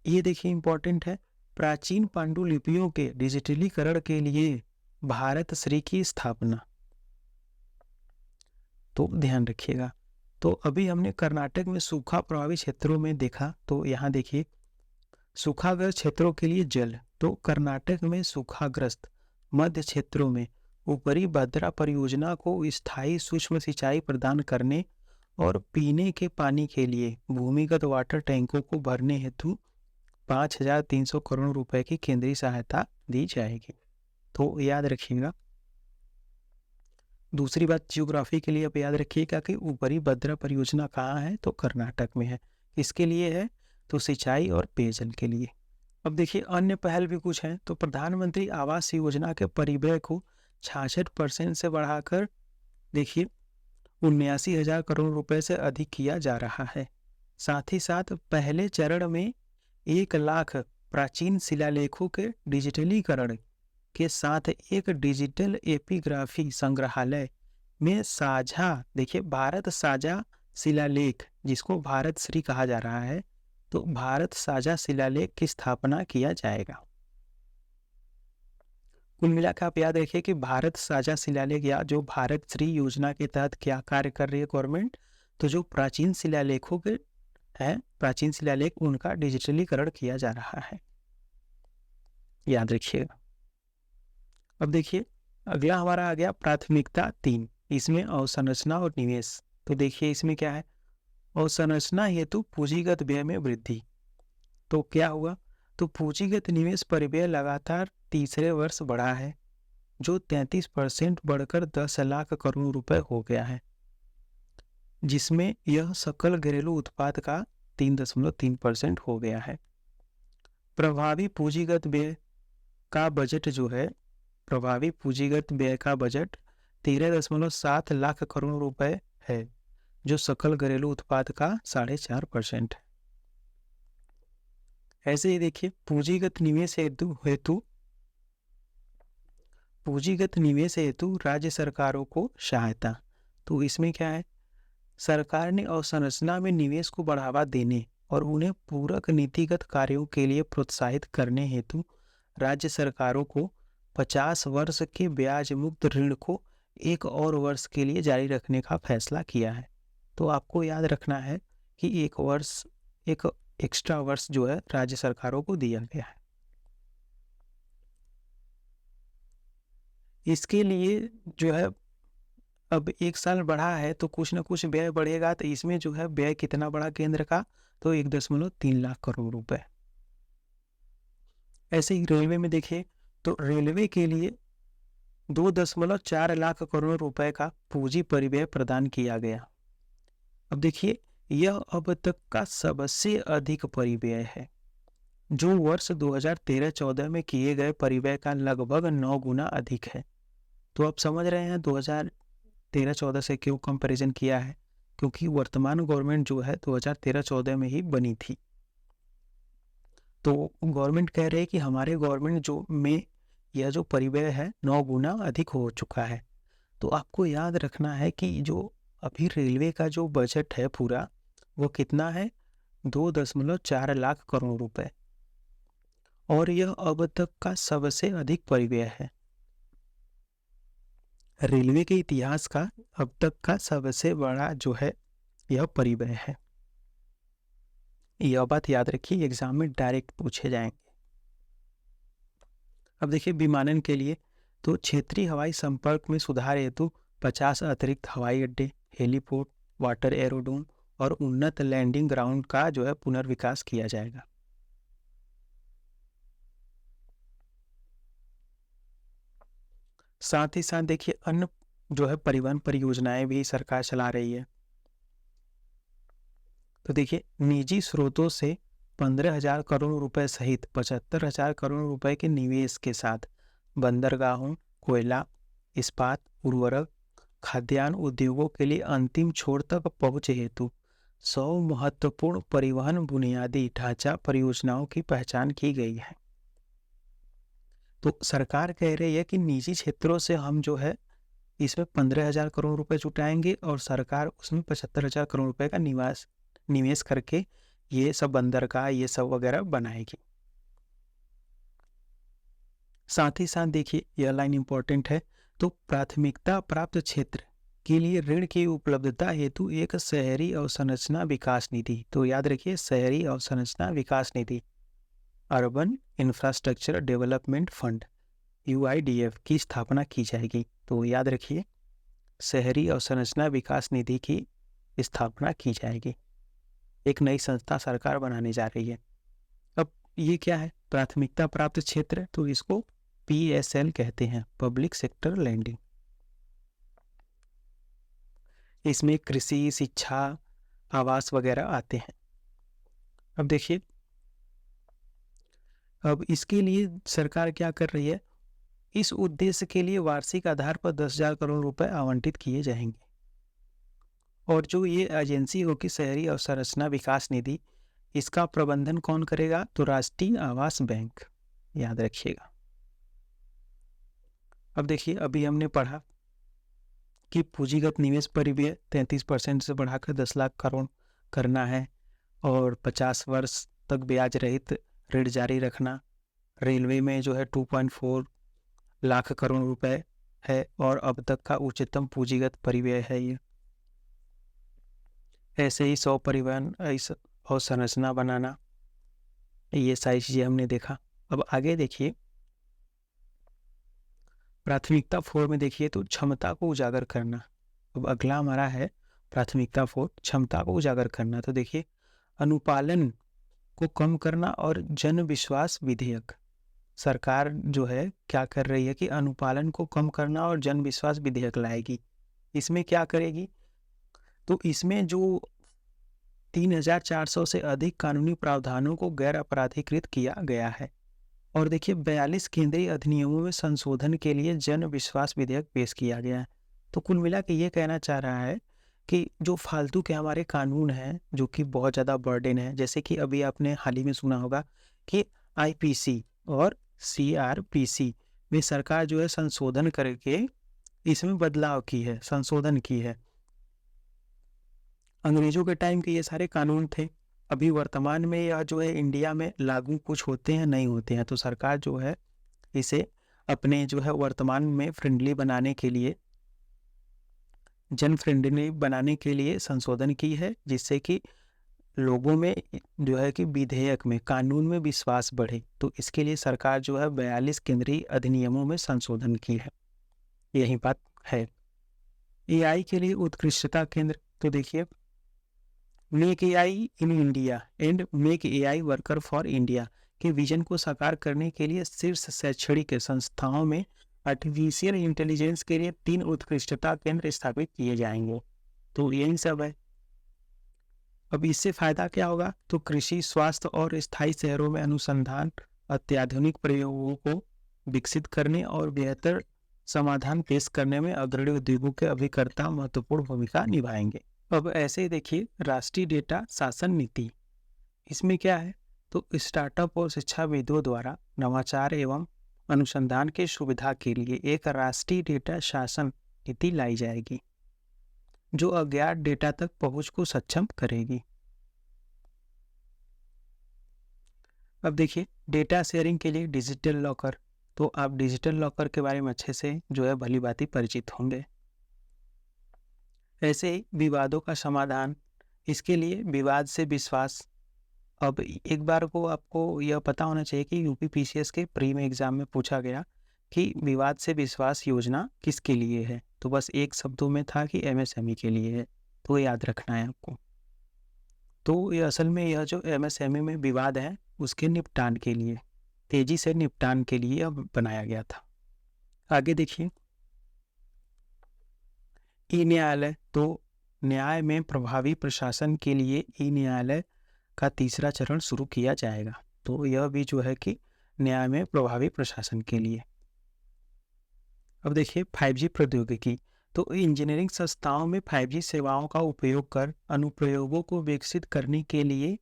ये देखिए इंपॉर्टेंट है, प्राचीन पांडुलिपियों के डिजिटलीकरण के लिए भारत श्री की स्थापना। तो ध्यान रखिएगा। तो अभी हमने कर्नाटक में सूखा प्रभावित क्षेत्रों में देखा, तो यहाँ देखिए सूखाग्रस्त क्षेत्रों के लिए जल। तो कर्नाटक में सूखाग्रस्त मध्य क्षेत्रों में ऊपरी भद्रा परियोजना को स्थायी सूक्ष्म सिंचाई प्रदान करने और पीने के पानी के लिए भूमिगत वाटर टैंकों को भरने हेतु 5,300 करोड़ रुपए की केंद्रीय सहायता दी जाएगी। तो याद रखिएगा। दूसरी बात जियोग्राफी के लिए अब याद रखिएगा कि ऊपरी भद्रा परियोजना कहाँ है, तो कर्नाटक में है। किसके लिए है, तो सिंचाई और पेयजल के लिए। अब देखिए अन्य पहल भी कुछ हैं। तो प्रधानमंत्री आवास योजना के परिव्यय को 66% से बढ़ाकर देखिए 79,000 करोड़ रुपए से अधिक किया जा रहा है। साथ ही साथ पहले चरण में 1 लाख प्राचीन शिलालेखों के डिजिटलीकरण के साथ एक डिजिटल एपिग्राफी संग्रहालय में साझा, देखिए भारत साझा शिलालेख, जिसको भारत श्री कहा जा रहा है, तो भारत साझा शिलालेख की स्थापना किया जाएगा। कुल मिलाकर आप याद रखिए कि भारत साझा शिलालेख या जो भारत श्री योजना के तहत क्या कार्य कर रही है गवर्नमेंट, तो जो प्राचीन शिलालेखों के हैं, प्राचीन शिलालेख, उनका डिजिटलीकरण किया जा रहा है, याद रखिएगा। अब देखिए अगला हमारा आ गया प्राथमिकता 3, इसमें अवसंरचना और निवेश। तो देखिए इसमें क्या है, अवसंरचना हेतु पूंजीगत व्यय में वृद्धि। तो क्या हुआ, तो पूंजीगत निवेश परिव्यय लगातार तीसरे वर्ष बढ़ा है, जो 33% बढ़कर 10 लाख करोड़ रुपए हो गया है, जिसमें यह सकल घरेलू उत्पाद का 3.3% हो गया है। प्रभावी पूंजीगत व्यय का बजट जो है, प्रभावी पूंजीगत व्यय का बजट 13.7 लाख करोड़ रुपए है, जो सकल घरेलू उत्पाद का 4.5% है। ऐसे ही देखिए पूंजीगत निवेश हेतु राज्य सरकारों को सहायता। तो इसमें क्या है, सरकार ने अवसंरचना में निवेश को बढ़ावा देने और उन्हें पूरक नीतिगत कार्यों के लिए प्रोत्साहित करने हेतु राज्य सरकारों को 50 वर्ष के ब्याज मुक्त ऋण को 1 और वर्ष के लिए जारी रखने का फैसला किया है। तो आपको याद रखना है कि एक एक्स्ट्रा वर्ष जो है राज्य सरकारों को दिया गया है। इसके लिए जो है अब 1 साल बढ़ा है तो कुछ ना कुछ व्यय बढ़ेगा। तो इसमें जो है व्यय कितना बढ़ा केंद्र का, तो 1.3 लाख करोड़ रुपए। ऐसे ही रेलवे में देखिए, तो रेलवे के लिए 2.4 लाख करोड़ रुपए का पूंजी परिव्यय प्रदान किया गया। अब देखिए यह अब तक का सबसे अधिक परिव्यय है, जो वर्ष 2013-14 में किए गए परिव्यय का लगभग 9 गुना अधिक है। तो आप समझ रहे हैं 2013-14 से क्यों कंपैरिजन किया है, क्योंकि वर्तमान गवर्नमेंट जो है 2013-14 में ही बनी थी। तो गवर्नमेंट कह रहे हैं कि हमारे गवर्नमेंट जो में यह जो परिव्यय है 9 गुना अधिक हो चुका है। तो आपको याद रखना है कि जो अभी रेलवे का जो बजट है पूरा, वो कितना है, 2.4 लाख करोड़ रुपए, और यह अब तक का सबसे अधिक परिव्यय है। रेलवे के इतिहास का अब तक का सबसे बड़ा जो है यह परिव्यय है। यह बात याद रखिए, एग्जाम में डायरेक्ट पूछे जाएंगे। अब देखिए विमानन के लिए, तो क्षेत्रीय हवाई संपर्क में सुधार हेतु 50 अतिरिक्त हवाई अड्डे, हेलीपोर्ट, वाटर एरोड्रोम और उन्नत लैंडिंग ग्राउंड का जो है पुनर्विकास किया जाएगा। साथ ही साथ देखिए अन्य जो है परिवहन परियोजनाएं भी सरकार चला रही है। तो देखिए निजी स्रोतों से 15,000 करोड़ रुपए सहित 75,000 करोड़ रुपए के निवेश के साथ बंदरगाहों, कोयला, इस्पात, उर्वरक, खाद्यान्न उद्योगों के लिए अंतिम छोर तक पहुंच हेतु 100 महत्वपूर्ण परिवहन बुनियादी ढांचा परियोजनाओं की पहचान की गई है। तो सरकार कह रही है कि निजी क्षेत्रों से हम जो है इसमें 15,000 करोड़ रुपए जुटाएंगे और सरकार उसमें 75,000 करोड़ रुपए का निवेश करके ये सब बंदरगाह ये सब वगैरह बनाएगी। साथ ही साथ देखिए यह लाइन इंपॉर्टेंट है, तो प्राथमिकता प्राप्त क्षेत्र के लिए ऋण की उपलब्धता हेतु एक शहरी अवसंरचना विकास निधि, तो याद रखिए शहरी अवसंरचना विकास निधि, urban infrastructure development fund UIDF की स्थापना की जाएगी। तो याद रखिए शहरी अवसंरचना विकास निधि की स्थापना की जाएगी। एक नई संस्था सरकार बनाने जा रही है। अब ये क्या है प्राथमिकता प्राप्त क्षेत्र, तो इसको PSL कहते हैं, पब्लिक सेक्टर लैंडिंग। इसमें कृषि, शिक्षा, आवास वगैरह आते हैं। अब देखिए, अब इसके लिए सरकार क्या कर रही है, इस उद्देश्य के लिए वार्षिक आधार पर 10,000 करोड़ रुपए आवंटित किए जाएंगे। और जो ये एजेंसी होगी शहरी अवसंरचना विकास निधि, इसका प्रबंधन कौन करेगा, तो राष्ट्रीय आवास बैंक, याद रखिएगा। अब देखिए, अभी हमने पढ़ा कि पूंजीगत निवेश परिव्यय 33% से बढ़ाकर 10 लाख करोड़ करना है और 50 वर्ष तक ब्याज रहित ऋण जारी रखना। रेलवे में जो है 2.4 लाख करोड़ रुपए है और अब तक का उच्चतम पूंजीगत परिव्यय है ये। ऐसे ही 100 परिवहन और संरचना बनाना, ये सारी चीजें हमने देखा। अब आगे देखिए, प्राथमिकता 4 में देखिए तो क्षमता को उजागर करना। अब अगला हमारा है प्राथमिकता 4, क्षमता को उजागर करना। तो देखिए, अनुपालन को कम करना और जन विश्वास विधेयक। सरकार जो है क्या कर रही है कि अनुपालन को कम करना और जन विश्वास विधेयक लाएगी। इसमें क्या करेगी, तो इसमें जो 3,400 से अधिक कानूनी प्रावधानों को गैर अपराधीकृत किया गया है। और देखिए, 42 केंद्रीय अधिनियमों में संशोधन के लिए जन विश्वास विधेयक पेश किया गया है। तो कुल मिला के ये कहना चाह रहा है कि जो फालतू के हमारे कानून हैं जो कि बहुत ज़्यादा बर्डन है, जैसे कि अभी आपने हाल ही में सुना होगा कि IPC और CRPC में सरकार जो है संशोधन करके इसमें बदलाव की है, संशोधन की है। अंग्रेजों के टाइम के ये सारे कानून थे, अभी वर्तमान में यह जो है इंडिया में लागू कुछ होते हैं नहीं होते हैं, तो सरकार जो है इसे अपने जो है वर्तमान में फ्रेंडली बनाने के लिए, जन फ्रेंडली बनाने के लिए संशोधन की है, जिससे कि लोगों में जो है कि विधेयक में, कानून में विश्वास बढ़े। तो इसके लिए सरकार जो है 42 केंद्रीय अधिनियमों में संशोधन की है, यही बात है। AI के लिए उत्कृष्टता केंद्र, तो देखिए, make AI in India and make AI worker for India के विजन को साकार करने के लिए शीर्ष शैक्षणिक संस्थाओं में आर्टिफिशियल इंटेलिजेंस के लिए 3 उत्कृष्टता केंद्र स्थापित किए जाएंगे। तो यही सब है। अब इससे फायदा क्या होगा, तो कृषि, स्वास्थ्य और स्थायी शहरों में अनुसंधान, अत्याधुनिक प्रयोगों को विकसित करने और बेहतर समाधान पेश करने में अग्रणी उद्योगों के अभिकर्ता महत्वपूर्ण भूमिका निभाएंगे। अब ऐसे ही देखिए, राष्ट्रीय डेटा शासन नीति, इसमें क्या है, तो स्टार्टअप और शिक्षाविदों द्वारा नवाचार एवं अनुसंधान की सुविधा के लिए एक राष्ट्रीय डेटा शासन नीति लाई जाएगी जो अज्ञात डेटा तक पहुंच को सक्षम करेगी। अब देखिए, डेटा शेयरिंग के लिए डिजिटल लॉकर, तो आप डिजिटल लॉकर के बारे में अच्छे से जो है भली भांति परिचित होंगे। ऐसे ही विवादों का समाधान, इसके लिए विवाद से विश्वास। अब एक बार को आपको यह पता होना चाहिए कि UPPCS के प्री में एग्जाम में पूछा गया कि विवाद से विश्वास योजना किसके लिए है, तो बस एक शब्दों में था कि MSME के लिए है, तो याद रखना है आपको। तो ये असल में यह जो MSME में विवाद है उसके निपटान के लिए, तेजी से निपटान के लिए अब बनाया गया था। आगे देखिए, ई-न्यायालय, तो न्याय में प्रभावी प्रशासन के लिए ई-न्यायालय का तीसरा चरण शुरू किया जाएगा। तो यह भी जो है कि न्याय में प्रभावी प्रशासन के लिए। अब देखिए, 5G प्रौद्योगिकी, तो इंजीनियरिंग संस्थाओं में 5G सेवाओं का उपयोग कर अनुप्रयोगों को विकसित करने के लिए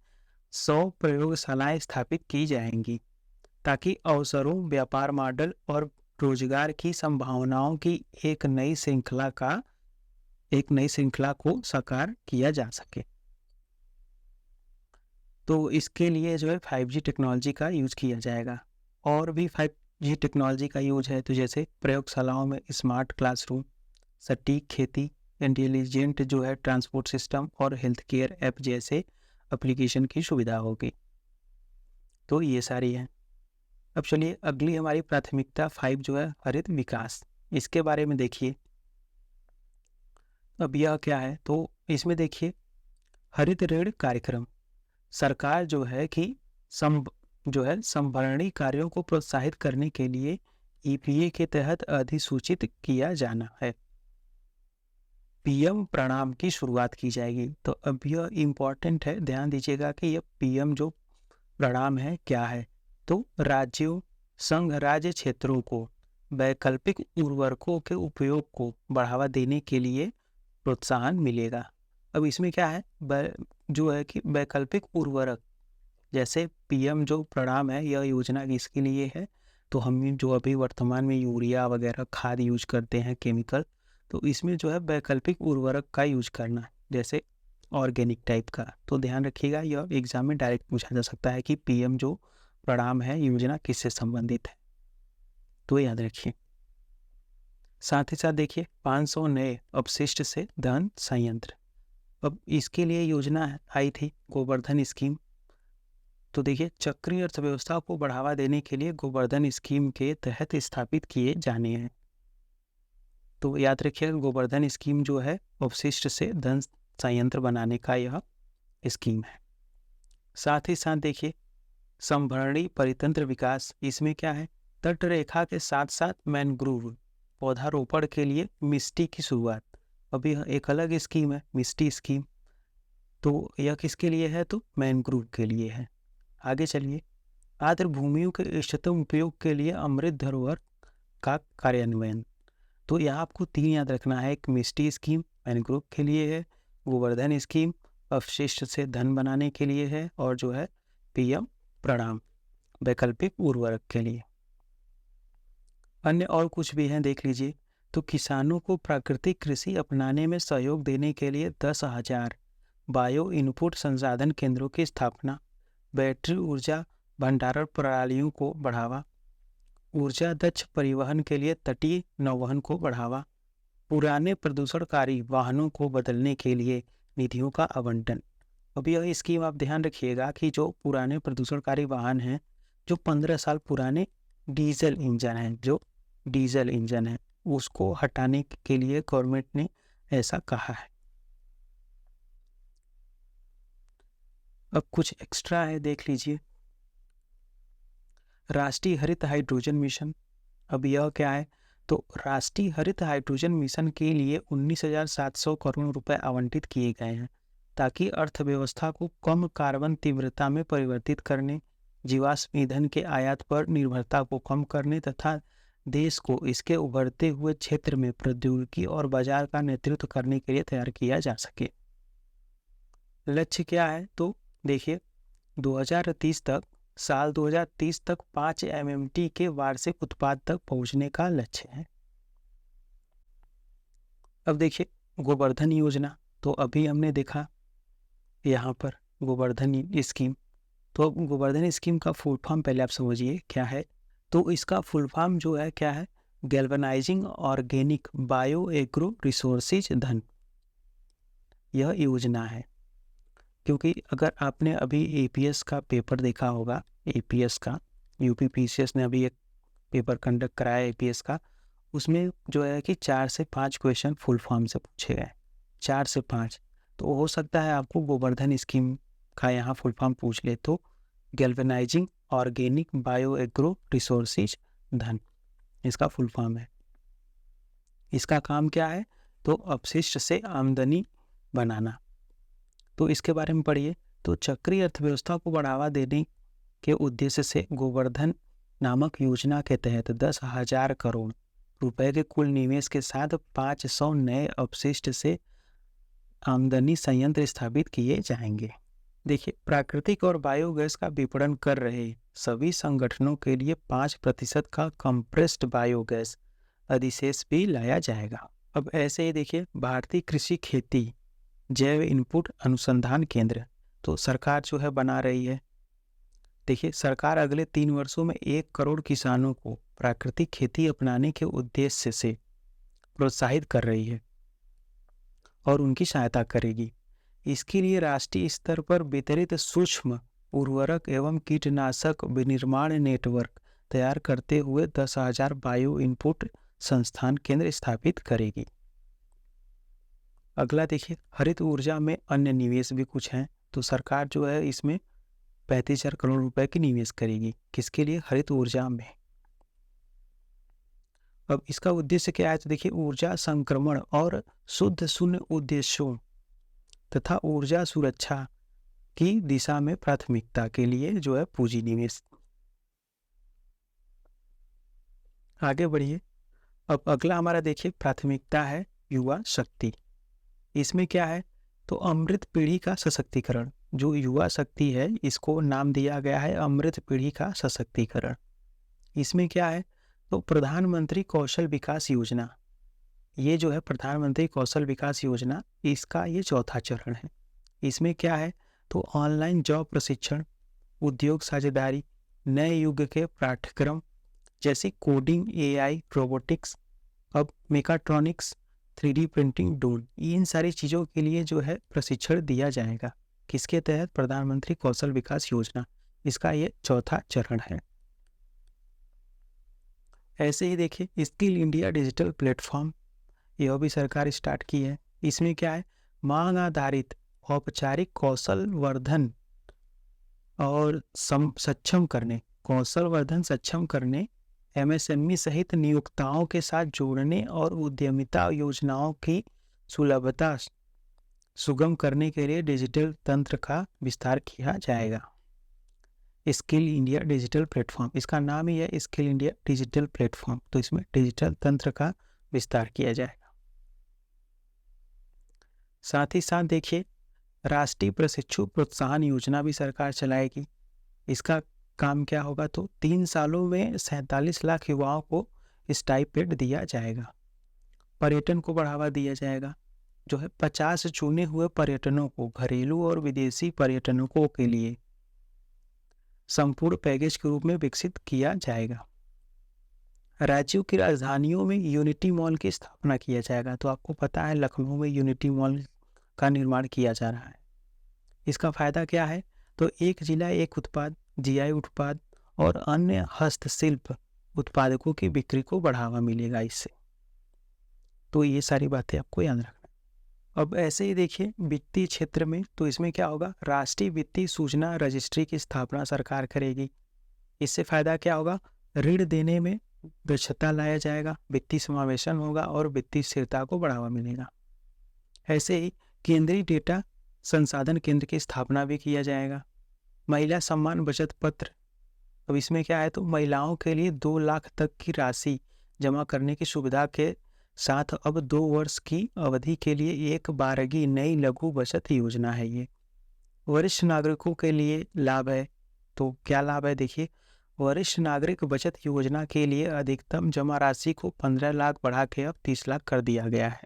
100 प्रयोगशालाएं स्थापित की जाएंगी ताकि अवसरों, व्यापार मॉडल और रोजगार की संभावनाओं की एक नई श्रृंखला को साकार किया जा सके। तो इसके लिए जो है 5G टेक्नोलॉजी का यूज किया जाएगा। और भी 5G टेक्नोलॉजी का यूज है, तो जैसे प्रयोगशालाओं में स्मार्ट क्लासरूम, सटीक खेती, इंटेलिजेंट जो है ट्रांसपोर्ट सिस्टम और हेल्थ केयर ऐप जैसे एप्लीकेशन की सुविधा होगी। तो ये सारी है। अब चलिए, अगली हमारी प्राथमिकता 5 जो है हरित विकास, इसके बारे में देखिए। अब यह क्या है, तो इसमें देखिए हरित ऋण कार्यक्रम, सरकार जो है कि संभरणी कार्यों को प्रोत्साहित करने के लिए ईपीए के तहत अधिसूचित किया जाना है। पीएम प्रणाम की शुरुआत की जाएगी। तो अब यह इम्पॉर्टेंट है, ध्यान दीजिएगा कि यह पीएम जो प्रणाम है क्या है। तो राज्यों, संघ राज्य क्षेत्रों को वैकल्पिक उर्वरकों के उपयोग को बढ़ावा देने के लिए प्रोत्साहन मिलेगा। अब इसमें क्या है, जो है कि वैकल्पिक उर्वरक, जैसे पीएम जो प्रणाम है यह योजना इसके लिए है, तो हम जो अभी वर्तमान में यूरिया वगैरह खाद यूज करते हैं केमिकल, तो इसमें जो है वैकल्पिक उर्वरक का यूज करना, जैसे ऑर्गेनिक टाइप का। तो ध्यान रखिएगा, यह एग्जाम में डायरेक्ट पूछा जा सकता है कि पीएम जो प्रणाम है योजना किससे संबंधित है, तो याद रखिए। साथ ही साथ देखिए 500 नए अपशिष्ट से धन संयंत्र। अब इसके लिए योजना आई थी गोवर्धन स्कीम। तो देखिए चक्रीय अर्थव्यवस्था को बढ़ावा देने के लिए गोवर्धन स्कीम के तहत स्थापित किए जाने हैं। तो याद रखिएगा गोवर्धन स्कीम जो है अपशिष्ट से धन संयंत्र बनाने का यह स्कीम है। साथ ही साथ देखिए संभरणी परितंत्र विकास, इसमें क्या है, तट रेखा के साथ साथ मैनग्रोव पौधारोपण के लिए मिस्टी की शुरुआत। अभी एक अलग स्कीम है मिस्टी स्कीम, तो यह किसके लिए है, तो मैनग्रोव के लिए है। आगे चलिए, आर्द्र भूमियों के इष्टतम उपयोग के लिए अमृत धरोहर का कार्यान्वयन। तो यहाँ आपको 3 याद रखना है, एक मिस्टी स्कीम मैनग्रोव के लिए है, गोवर्धन स्कीम अपशिष्ट से धन बनाने के लिए है, और जो है पीएम प्रणाम वैकल्पिक उर्वरक के लिए। अन्य और कुछ भी हैं, देख लीजिए। तो किसानों को प्राकृतिक कृषि अपनाने में सहयोग देने के लिए 10,000 बायो इनपुट संसाधन केंद्रों की स्थापना, बैटरी ऊर्जा भंडारण प्रणालियों को बढ़ावा, ऊर्जा दक्ष परिवहन के लिए तटीय नौवहन को बढ़ावा, पुराने प्रदूषणकारी वाहनों को बदलने के लिए निधियों का आवंटन। अब यह स्कीम आप ध्यान रखिएगा कि जो पुराने प्रदूषणकारी वाहन हैं, जो 15 साल पुराने डीजल इंजन है उसको हटाने के लिए गवर्नमेंट ने ऐसा कहा है। अब कुछ एक्स्ट्रा है, देख लीजिए। राष्ट्रीय हरित हाइड्रोजन मिशन, अब यह क्या है, तो राष्ट्रीय हरित हाइड्रोजन मिशन के लिए 19,700 करोड़ रुपए आवंटित किए गए हैं, ताकि अर्थव्यवस्था को कम कार्बन तीव्रता में परिवर्तित करने, जीवाश्म ईंधन के आयात पर निर्भरता को कम करने तथा देश को इसके उभरते हुए क्षेत्र में प्रौद्योगिकी और बाजार का नेतृत्व करने के लिए तैयार किया जा सके। लक्ष्य क्या है, तो देखिए 2030 तक 5 MMT के वार्षिक उत्पाद तक पहुंचने का लक्ष्य है। अब देखिए गोवर्धन योजना, तो अभी हमने देखा यहाँ पर गोवर्धन स्कीम। तो अब गोवर्धन स्कीम का फुल फॉर्म पहले आप समझिए क्या है। तो इसका फुल फॉर्म जो है क्या है, galvanising organic bio agro resources धन, यह योजना है। क्योंकि अगर आपने अभी एपीएस का पेपर देखा होगा, एपीएस का यूपीपीसीएस ने अभी एक पेपर कंडक्ट कराया एपीएस का, उसमें जो है कि 4 से 5 क्वेश्चन फुल फॉर्म से पूछे गए, 4 से 5। तो हो सकता है आपको गोवर्धन स्कीम का यहाँ फुल फॉर्म पूछ ले, तो galvanising organic bio agro resources धन इसका फुल फॉर्म है। इसका काम क्या है, तो अपशिष्ट से आमदनी बनाना। तो इसके बारे में पढ़िए। तो चक्रीय अर्थव्यवस्था को बढ़ावा देने के उद्देश्य से गोवर्धन नामक योजना के तहत 10,000 करोड़ रुपए के कुल निवेश के साथ 500 नए अपशिष्ट से आमदनी संयंत्र स्थापित किए जाएंगे। देखिए प्राकृतिक और बायोगैस का विपणन कर रहे सभी संगठनों के लिए 5% का कंप्रेस्ड बायोगैस अधिशेष भी लाया जाएगा। अब ऐसे ही देखिए भारतीय कृषि खेती जैव इनपुट अनुसंधान केंद्र, तो सरकार जो है बना रही है। देखिए सरकार अगले 3 वर्षों में 1 करोड़ किसानों को प्राकृतिक खेती अपनाने के उद्देश्य से प्रोत्साहित कर रही है और उनकी सहायता करेगी। इसके लिए राष्ट्रीय स्तर पर वितरित सूक्ष्म उर्वरक एवं कीटनाशक विनिर्माण नेटवर्क तैयार करते हुए 10,000 बायो इनपुट संस्थान केंद्र स्थापित करेगी। अगला देखिए हरित ऊर्जा में अन्य निवेश भी कुछ हैं। तो सरकार जो है इसमें 35,000 करोड़ रुपए की निवेश करेगी। किसके लिए? हरित ऊर्जा में। अब इसका उद्देश्य क्या है? तो देखिए ऊर्जा संक्रमण और शुद्ध शून्य उद्देश्यों तथा ऊर्जा सुरक्षा की दिशा में प्राथमिकता के लिए जो है पूंजी निवेश। आगे बढ़िए। अब अगला हमारा देखिए प्राथमिकता है युवा शक्ति। इसमें क्या है? तो अमृत पीढ़ी का सशक्तिकरण। जो युवा शक्ति है इसको नाम दिया गया है अमृत पीढ़ी का सशक्तिकरण। इसमें क्या है? तो प्रधानमंत्री कौशल विकास योजना, ये जो है प्रधानमंत्री कौशल विकास योजना, इसका ये चौथा चरण है। इसमें क्या है? तो ऑनलाइन जॉब प्रशिक्षण, उद्योग साझेदारी, नए युग के पाठ्यक्रम जैसे कोडिंग, एआई, रोबोटिक्स, अब मेकाट्रॉनिक्स, 3D प्रिंटिंग, ड्रोन, इन सारी चीज़ों के लिए जो है प्रशिक्षण दिया जाएगा। किसके तहत? प्रधानमंत्री कौशल विकास योजना, इसका ये चौथा चरण है। ऐसे ही देखिए स्किल इंडिया डिजिटल प्लेटफॉर्म, यह भी सरकार स्टार्ट की है। इसमें क्या है? मांग आधारित औपचारिक कौशल वर्धन और सक्षम करने, कौशल वर्धन सक्षम करने, MSME सहित नियोक्ताओं के साथ जोड़ने और उद्यमिता योजनाओं की सुलभता सुगम करने के लिए डिजिटल तंत्र का विस्तार किया जाएगा। स्किल इंडिया डिजिटल प्लेटफॉर्म, इसका नाम ही है स्किल इंडिया डिजिटल प्लेटफॉर्म। तो इसमें डिजिटल तंत्र का विस्तार किया जाएगा। साथ ही साथ देखिए राष्ट्रीय प्रशिक्षु प्रोत्साहन योजना भी सरकार चलाएगी। इसका काम क्या होगा? तो 3 सालों में 47 लाख युवाओं को स्टाइपेंड दिया जाएगा। पर्यटन को बढ़ावा दिया जाएगा। जो है 50 चुने हुए पर्यटनों को, घरेलू और विदेशी पर्यटकों के लिए संपूर्ण पैकेज के रूप में विकसित किया जाएगा। राज्यों की राजधानियों में यूनिटी मॉल की स्थापना किया जाएगा। तो आपको पता है लखनऊ में यूनिटी मॉल का निर्माण किया जा रहा है। इसका फायदा क्या है? तो एक जिला एक उत्पाद, GI उत्पाद और अन्य हस्तशिल्प उत्पादकों की बिक्री को बढ़ावा मिलेगा इससे। तो ये सारी बातें आपको याद रखना। अब ऐसे ही देखिए वित्तीय क्षेत्र में, तो इसमें क्या होगा? राष्ट्रीय वित्तीय सूचना रजिस्ट्री की स्थापना सरकार करेगी। इससे फायदा क्या होगा? ऋण देने में दक्षता लाया जाएगा, वित्तीय समावेशन होगा और वित्तीय स्थिरता को बढ़ावा मिलेगा। ऐसे ही केंद्रीय डेटा संसाधन केंद्र की स्थापना भी किया जाएगा। महिला सम्मान बचत पत्र, अब इसमें क्या है? तो महिलाओं के लिए 2 लाख तक की राशि जमा करने की सुविधा के साथ अब 2 वर्ष की अवधि के लिए एक बारगी नई लघु बचत योजना है ये। वरिष्ठ नागरिकों के लिए लाभ है। तो क्या लाभ है? देखिए वरिष्ठ नागरिक बचत योजना के लिए अधिकतम जमा राशि को 15 लाख बढ़ा के अब 30 लाख कर दिया गया है।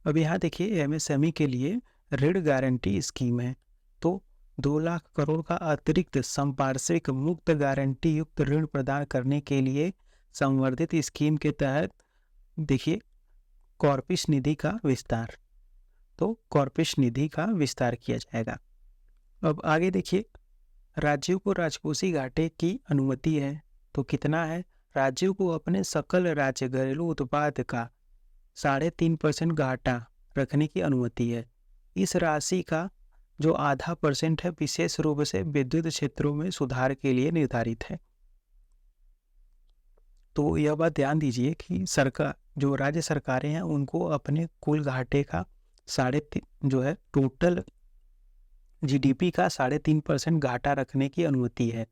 अब यहाँ देखिए MSME के लिए ऋण गारंटी स्कीम है। तो 2 लाख करोड़ का अतिरिक्त संपार्श्विक मुक्त गारंटी युक्त ऋण प्रदान करने के लिए संवर्धित स्कीम के तहत देखिए कॉर्पस निधि का विस्तार, तो कॉर्पस निधि का विस्तार किया जाएगा। अब आगे देखिए राज्यों को राजकोषीय घाटे की अनुमति है। तो कितना है? राज्यों को अपने सकल राज्य घरेलू उत्पाद का 3.5% घाटा रखने की अनुमति है। इस राशि का जो आधा % है विशेष रूप से विद्युत क्षेत्रों में सुधार के लिए निर्धारित है। तो यह बात ध्यान दीजिए कि सरकार, जो राज्य सरकारें हैं, उनको अपने कुल घाटे का जो है टोटल GDP का 3.5% घाटा रखने की अनुमति है।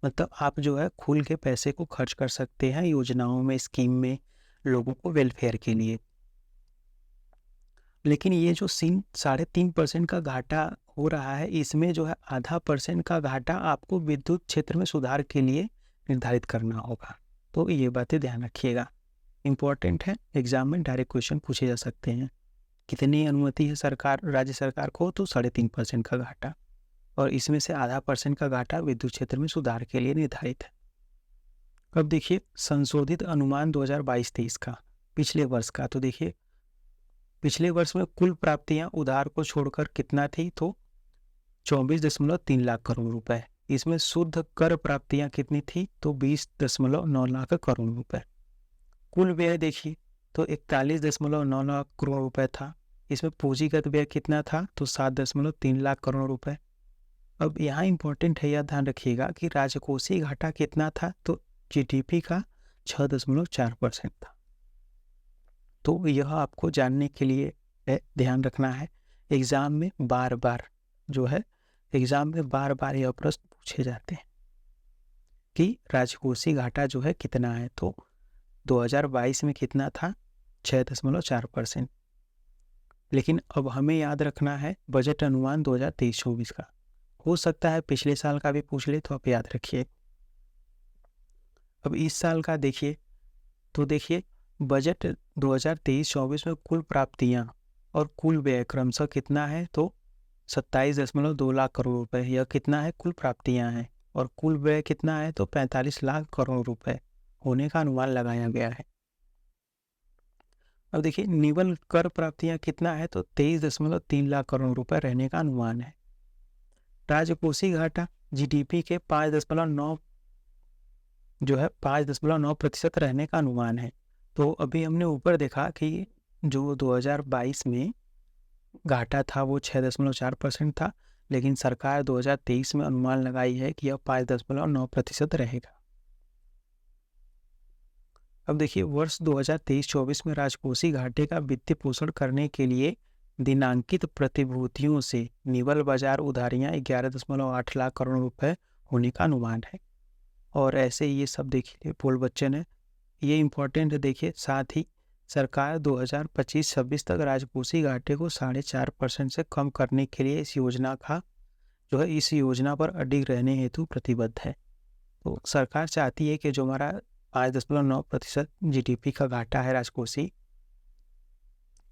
मतलब आप जो है खुल के पैसे को खर्च कर सकते हैं योजनाओं में, स्कीम में, लोगों को वेलफेयर के लिए। लेकिन ये जो 3.5% का घाटा हो रहा है, इसमें जो है आधा % का घाटा आपको विद्युत क्षेत्र में सुधार के लिए निर्धारित करना होगा। तो ये बातें ध्यान रखिएगा, इम्पोर्टेंट है, एग्जाम में डायरेक्ट क्वेश्चन पूछे जा सकते हैं। कितनी अनुमति है सरकार, राज्य सरकार को? तो 3.5% का घाटा, और इसमें से आधा % का घाटा विद्युत क्षेत्र में सुधार के लिए निर्धारित है। अब देखिए संशोधित अनुमान 2022-23 का, पिछले वर्ष का। तो देखिए पिछले वर्ष में कुल प्राप्तियां उधार को छोड़कर कितना थी? तो 24.3 लाख करोड़ रुपए। इसमें शुद्ध कर प्राप्तियां कितनी थी? तो 20.9 लाख करोड़ रुपए। कुल व्यय देखिए तो 41.9 लाख करोड़ रुपए था। इसमें पूंजीगत व्यय कितना था? तो 7.3 लाख करोड़ रुपए। अब यहाँ इंपॉर्टेंट है, यह ध्यान रखिएगा कि राजकोषीय घाटा कितना था? तो जीडीपी का 6.4% था। तो यह आपको जानने के लिए ध्यान रखना है। एग्जाम में बार बार यह प्रश्न पूछे जाते हैं कि राजकोषीय घाटा जो है कितना है। तो 2022 में कितना था? 6.4%। लेकिन अब हमें याद रखना है बजट अनुमान 2023-24 का। हो सकता है पिछले साल का भी पूछ ले, तो आप याद रखिए। अब इस साल का देखिए, तो देखिए बजट 2023-24 में कुल प्राप्तियां और कुल व्यय क्रमशः कितना है? तो 27.2 लाख करोड़ रुपए। यह कितना है? कुल प्राप्तियां हैं। और कुल व्यय कितना है? तो 45 लाख करोड़ रुपए होने का अनुमान लगाया गया है। अब देखिए निवल कर प्राप्तियां कितना है? तो 23.3 लाख करोड़ रुपए रहने का अनुमान है। राजकोषीय घाटा जीडीपी के 5.9% रहने का अनुमान है। तो अभी हमने ऊपर देखा कि जो 2022 में घाटा था वो 6.4% था, लेकिन सरकार 2023 में अनुमान लगाई है कि यह 5.9% रहेगा। अब देखिए वर्ष 2023-24 में राजकोषीय घाटे का वित्तीय पोषण करने के लिए दिनांकित प्रतिभूतियों से निवल बाजार उधारियां 11.8 लाख करोड़ रुपए होने का अनुमान है। और ऐसे ये सब देखिए पोल बच्चन है, ये इंपॉर्टेंट है। देखिए साथ ही सरकार 2025-26 तक राजकोषीय घाटे को 4.5% से कम करने के लिए इस योजना पर अडिग रहने हेतु प्रतिबद्ध है। तो सरकार चाहती है कि जो हमारा 5.9% जीडीपी का घाटा है राजकोषीय,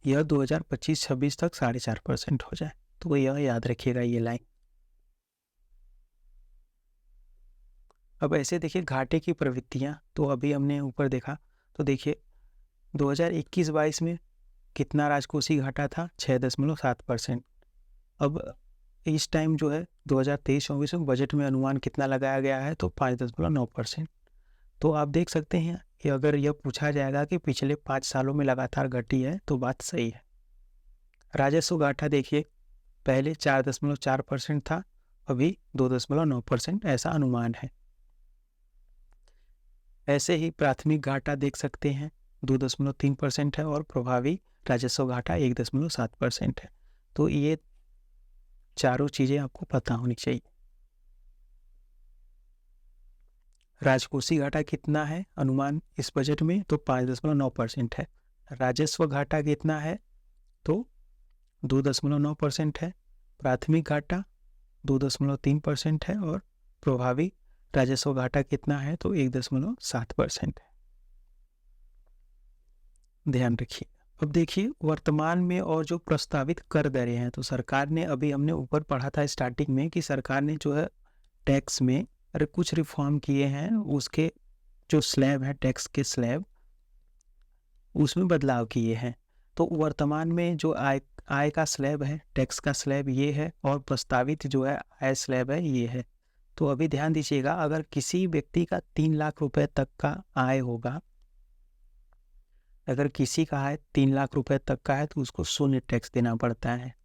यह 2025-26 तक 4.5% हो जाए। तो यह याद रखिएगा ये लाइन। अब ऐसे देखिए घाटे की प्रवृत्तियां, तो अभी हमने ऊपर देखा, तो देखिए 2021-22 में कितना राजकोषीय घाटा था? 6.7%। अब इस टाइम जो है 2023-24 में बजट में अनुमान कितना लगाया गया है? तो 5.9%। तो आप देख सकते हैं कि अगर यह पूछा जाएगा कि पिछले 5 सालों में लगातार घटी है, तो बात सही है। राजस्व घाटा देखिए पहले 4.4% था, अभी 2.9%, ऐसा अनुमान है। ऐसे ही प्राथमिक घाटा देख सकते हैं 2.3% है और प्रभावी राजस्व घाटा 1.7% है। तो ये चारों चीजें आपको पता होनी चाहिए। राजकोषीय घाटा कितना है अनुमान इस बजट में? तो 5.9% है। राजस्व घाटा कितना है? तो 2.9% है। प्राथमिक घाटा 2.3% है और प्रभावी राजस्व घाटा कितना है? तो 1.7% है। ध्यान रखिए। अब देखिए वर्तमान में और जो प्रस्तावित कर दरें हैं, तो सरकार ने, अभी हमने ऊपर पढ़ा था स्टार्टिंग में कि सरकार ने जो है टैक्स में कुछ रिफॉर्म किए हैं, उसके जो स्लैब है, टैक्स के स्लैब, उसमें बदलाव किए हैं। तो वर्तमान में जो आय का स्लैब है, टैक्स का स्लैब ये है, और प्रस्तावित जो है आय स्लैब है ये है। तो अभी ध्यान दीजिएगा, अगर किसी व्यक्ति का 3 लाख रुपए तक का आय होगा, अगर किसी का आय 3 लाख रुपए तक का है, तो उसको शून्य टैक्स देना पड़ता है।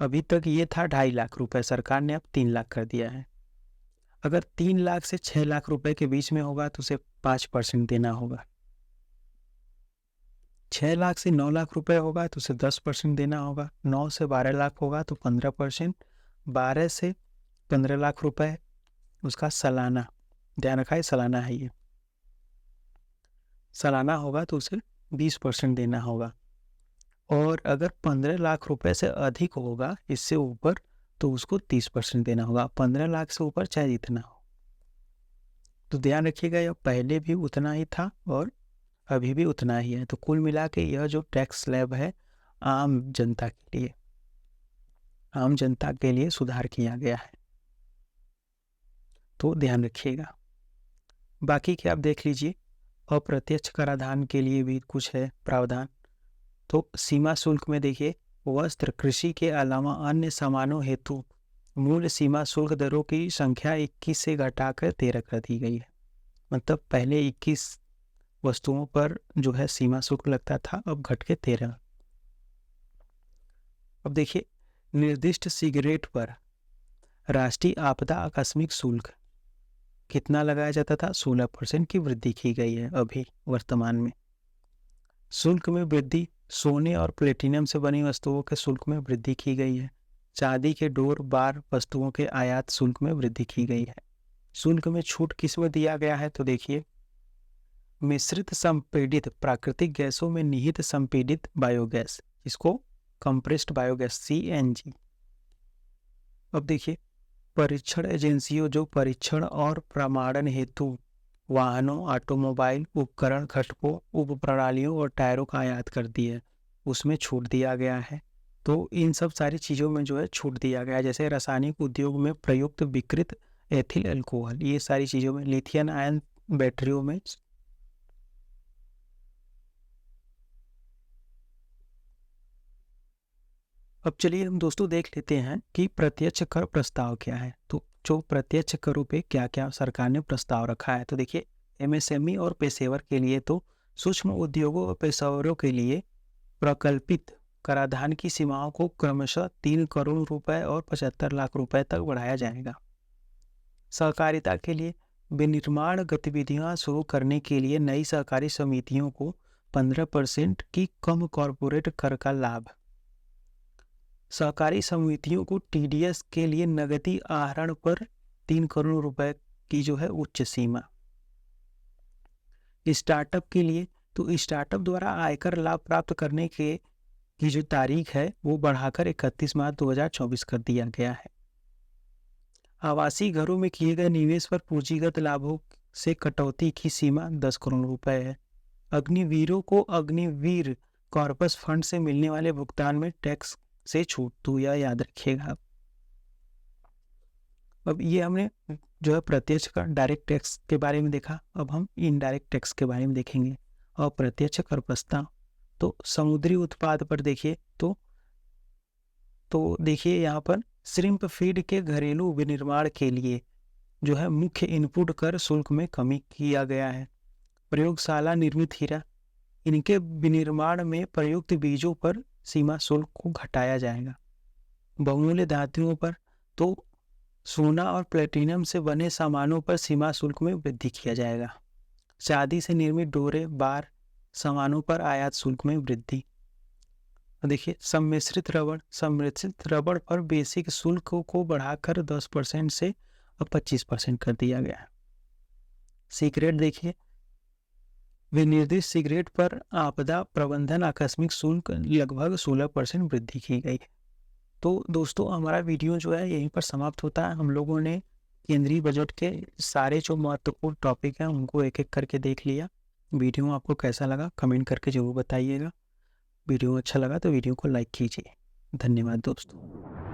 अभी तक ये था 2.5 लाख रुपए, सरकार ने अब 3 लाख कर दिया है। अगर 3 लाख से 6 लाख रुपए के बीच में होगा तो उसे 5% देना होगा। 6 लाख से 9 लाख रुपए होगा तो उसे 10% देना होगा। 9 से 12 लाख होगा तो 15%। 12 से 15 लाख रुपए उसका सालाना, ध्यान रखा है सालाना है ये, सालाना होगा तो उसे 20% देना होगा। और अगर 15 लाख रुपए से अधिक होगा, इससे ऊपर, तो उसको 30% देना होगा। 15 लाख से ऊपर चाहे जितना हो। तो ध्यान रखिएगा, यह पहले भी उतना ही था और अभी भी उतना ही है। तो कुल मिला के यह जो टैक्स स्लैब है आम जनता के लिए सुधार किया गया है। तो ध्यान रखिएगा। बाकी के आप देख लीजिए, अप्रत्यक्ष कराधान के लिए भी कुछ है प्रावधान। तो सीमा शुल्क में देखिए, वस्त्र, कृषि के अलावा अन्य सामानों हेतु मूल सीमा शुल्क दरों की संख्या 21 से घटाकर 13 कर दी गई है। मतलब पहले 21 वस्तुओं पर जो है सीमा शुल्क लगता था, अब घट के 13। अब देखिए, निर्दिष्ट सिगरेट पर राष्ट्रीय आपदा आकस्मिक शुल्क कितना लगाया जाता था? 16% की वृद्धि की गई है अभी वर्तमान में। शुल्क में वृद्धि, सोने और प्लेटिनम से बनी वस्तुओं के शुल्क में वृद्धि की गई है। चांदी के डोर बार वस्तुओं के आयात शुल्क में वृद्धि की गई है। शुल्क में छूट किस में दिया गया है? तो देखिए, मिश्रित संपीड़ित प्राकृतिक गैसों में निहित संपीड़ित बायोगैस, इसको कंप्रेस्ड बायोगैस CNG। अब देखिए, परीक्षण एजेंसियों जो परीक्षण और प्रमाणन हेतु वाहनों, ऑटोमोबाइल उपकरण, घटकों, उप प्रणालियों और टायरों का आयात करती है, उसमें छूट दिया गया है। तो इन सब सारी चीज़ों में जो है छूट दिया गया है। जैसे रासायनिक उद्योग में प्रयुक्त विकृत एथिल अल्कोहल, ये सारी चीज़ों में, लिथियम आयन बैटरियों में। अब चलिए हम दोस्तों देख लेते हैं कि प्रत्यक्ष कर प्रस्ताव क्या है। तो जो प्रत्यक्ष करों पे क्या क्या सरकार ने प्रस्ताव रखा है, तो देखिए, MSME और पेशेवर के लिए तो सूक्ष्म उद्योगों और पेशेवरों के लिए प्रकल्पित कराधान की सीमाओं को क्रमशः 3 करोड़ रुपए और 75 लाख रुपए तक बढ़ाया जाएगा। सहकारिता के लिए विनिर्माण गतिविधियां शुरू करने के लिए नई सहकारी समितियों को 15% की कम कॉरपोरेट कर का लाभ। सहकारी समितियों को TDS के लिए नगदी आहरण पर 3 करोड़ रुपए की जो है उच्च सीमा। स्टार्टअप के लिए तो स्टार्टअप द्वारा आयकर लाभ प्राप्त करने की जो तारीख है वो बढ़ाकर 31 मार्च 2024 कर दिया गया है। आवासीय घरों में किए गए निवेश पर पूंजीगत लाभों से कटौती की सीमा 10 करोड़ रुपए है। अग्निवीरों को अग्निवीर कॉर्पस फंड से मिलने वाले भुगतान में टैक्स से छूट, तो यह याद रखिएगा। अब ये हमने जो है प्रत्यक्ष कर डायरेक्ट टैक्स के बारे में देखा। अब हम इनडायरेक्ट टैक्स के बारे में देखेंगे। और प्रत्यक्ष कर प्रस्ताव तो समुद्री उत्पाद पर देखिए, तो देखिए यहाँ पर श्रिम्प फीड के घरेलू विनिर्माण के लिए जो है मुख्य इनपुट कर शुल्क में कमी किया गया है। प्रयोगशाला निर्मित हीरा, इनके विनिर्माण में प्रयुक्त बीजों पर सीमा शुल्क को घटाया जाएगा। बहुमूल्य धातुओं पर तो सोना और प्लेटिनम से बने सामानों पर सीमा शुल्क में वृद्धि किया जाएगा। चांदी से निर्मित डोरे बार सामानों पर आयात शुल्क में वृद्धि। देखिए, सम्मिश्रित रबड़ पर बेसिक शुल्क को बढ़ाकर 10% से अब 25% कर दिया गया है। सिगरेट देखिए, विनिर्दिष्ट सिगरेट पर आपदा प्रबंधन आकस्मिक शुल्क लगभग 16% वृद्धि की गई है। तो दोस्तों, हमारा वीडियो जो है यहीं पर समाप्त होता है। हम लोगों ने केंद्रीय बजट के सारे जो महत्वपूर्ण टॉपिक हैं उनको एक एक करके देख लिया। वीडियो आपको कैसा लगा कमेंट करके जरूर बताइएगा। वीडियो अच्छा लगा तो वीडियो को लाइक कीजिए। धन्यवाद दोस्तों।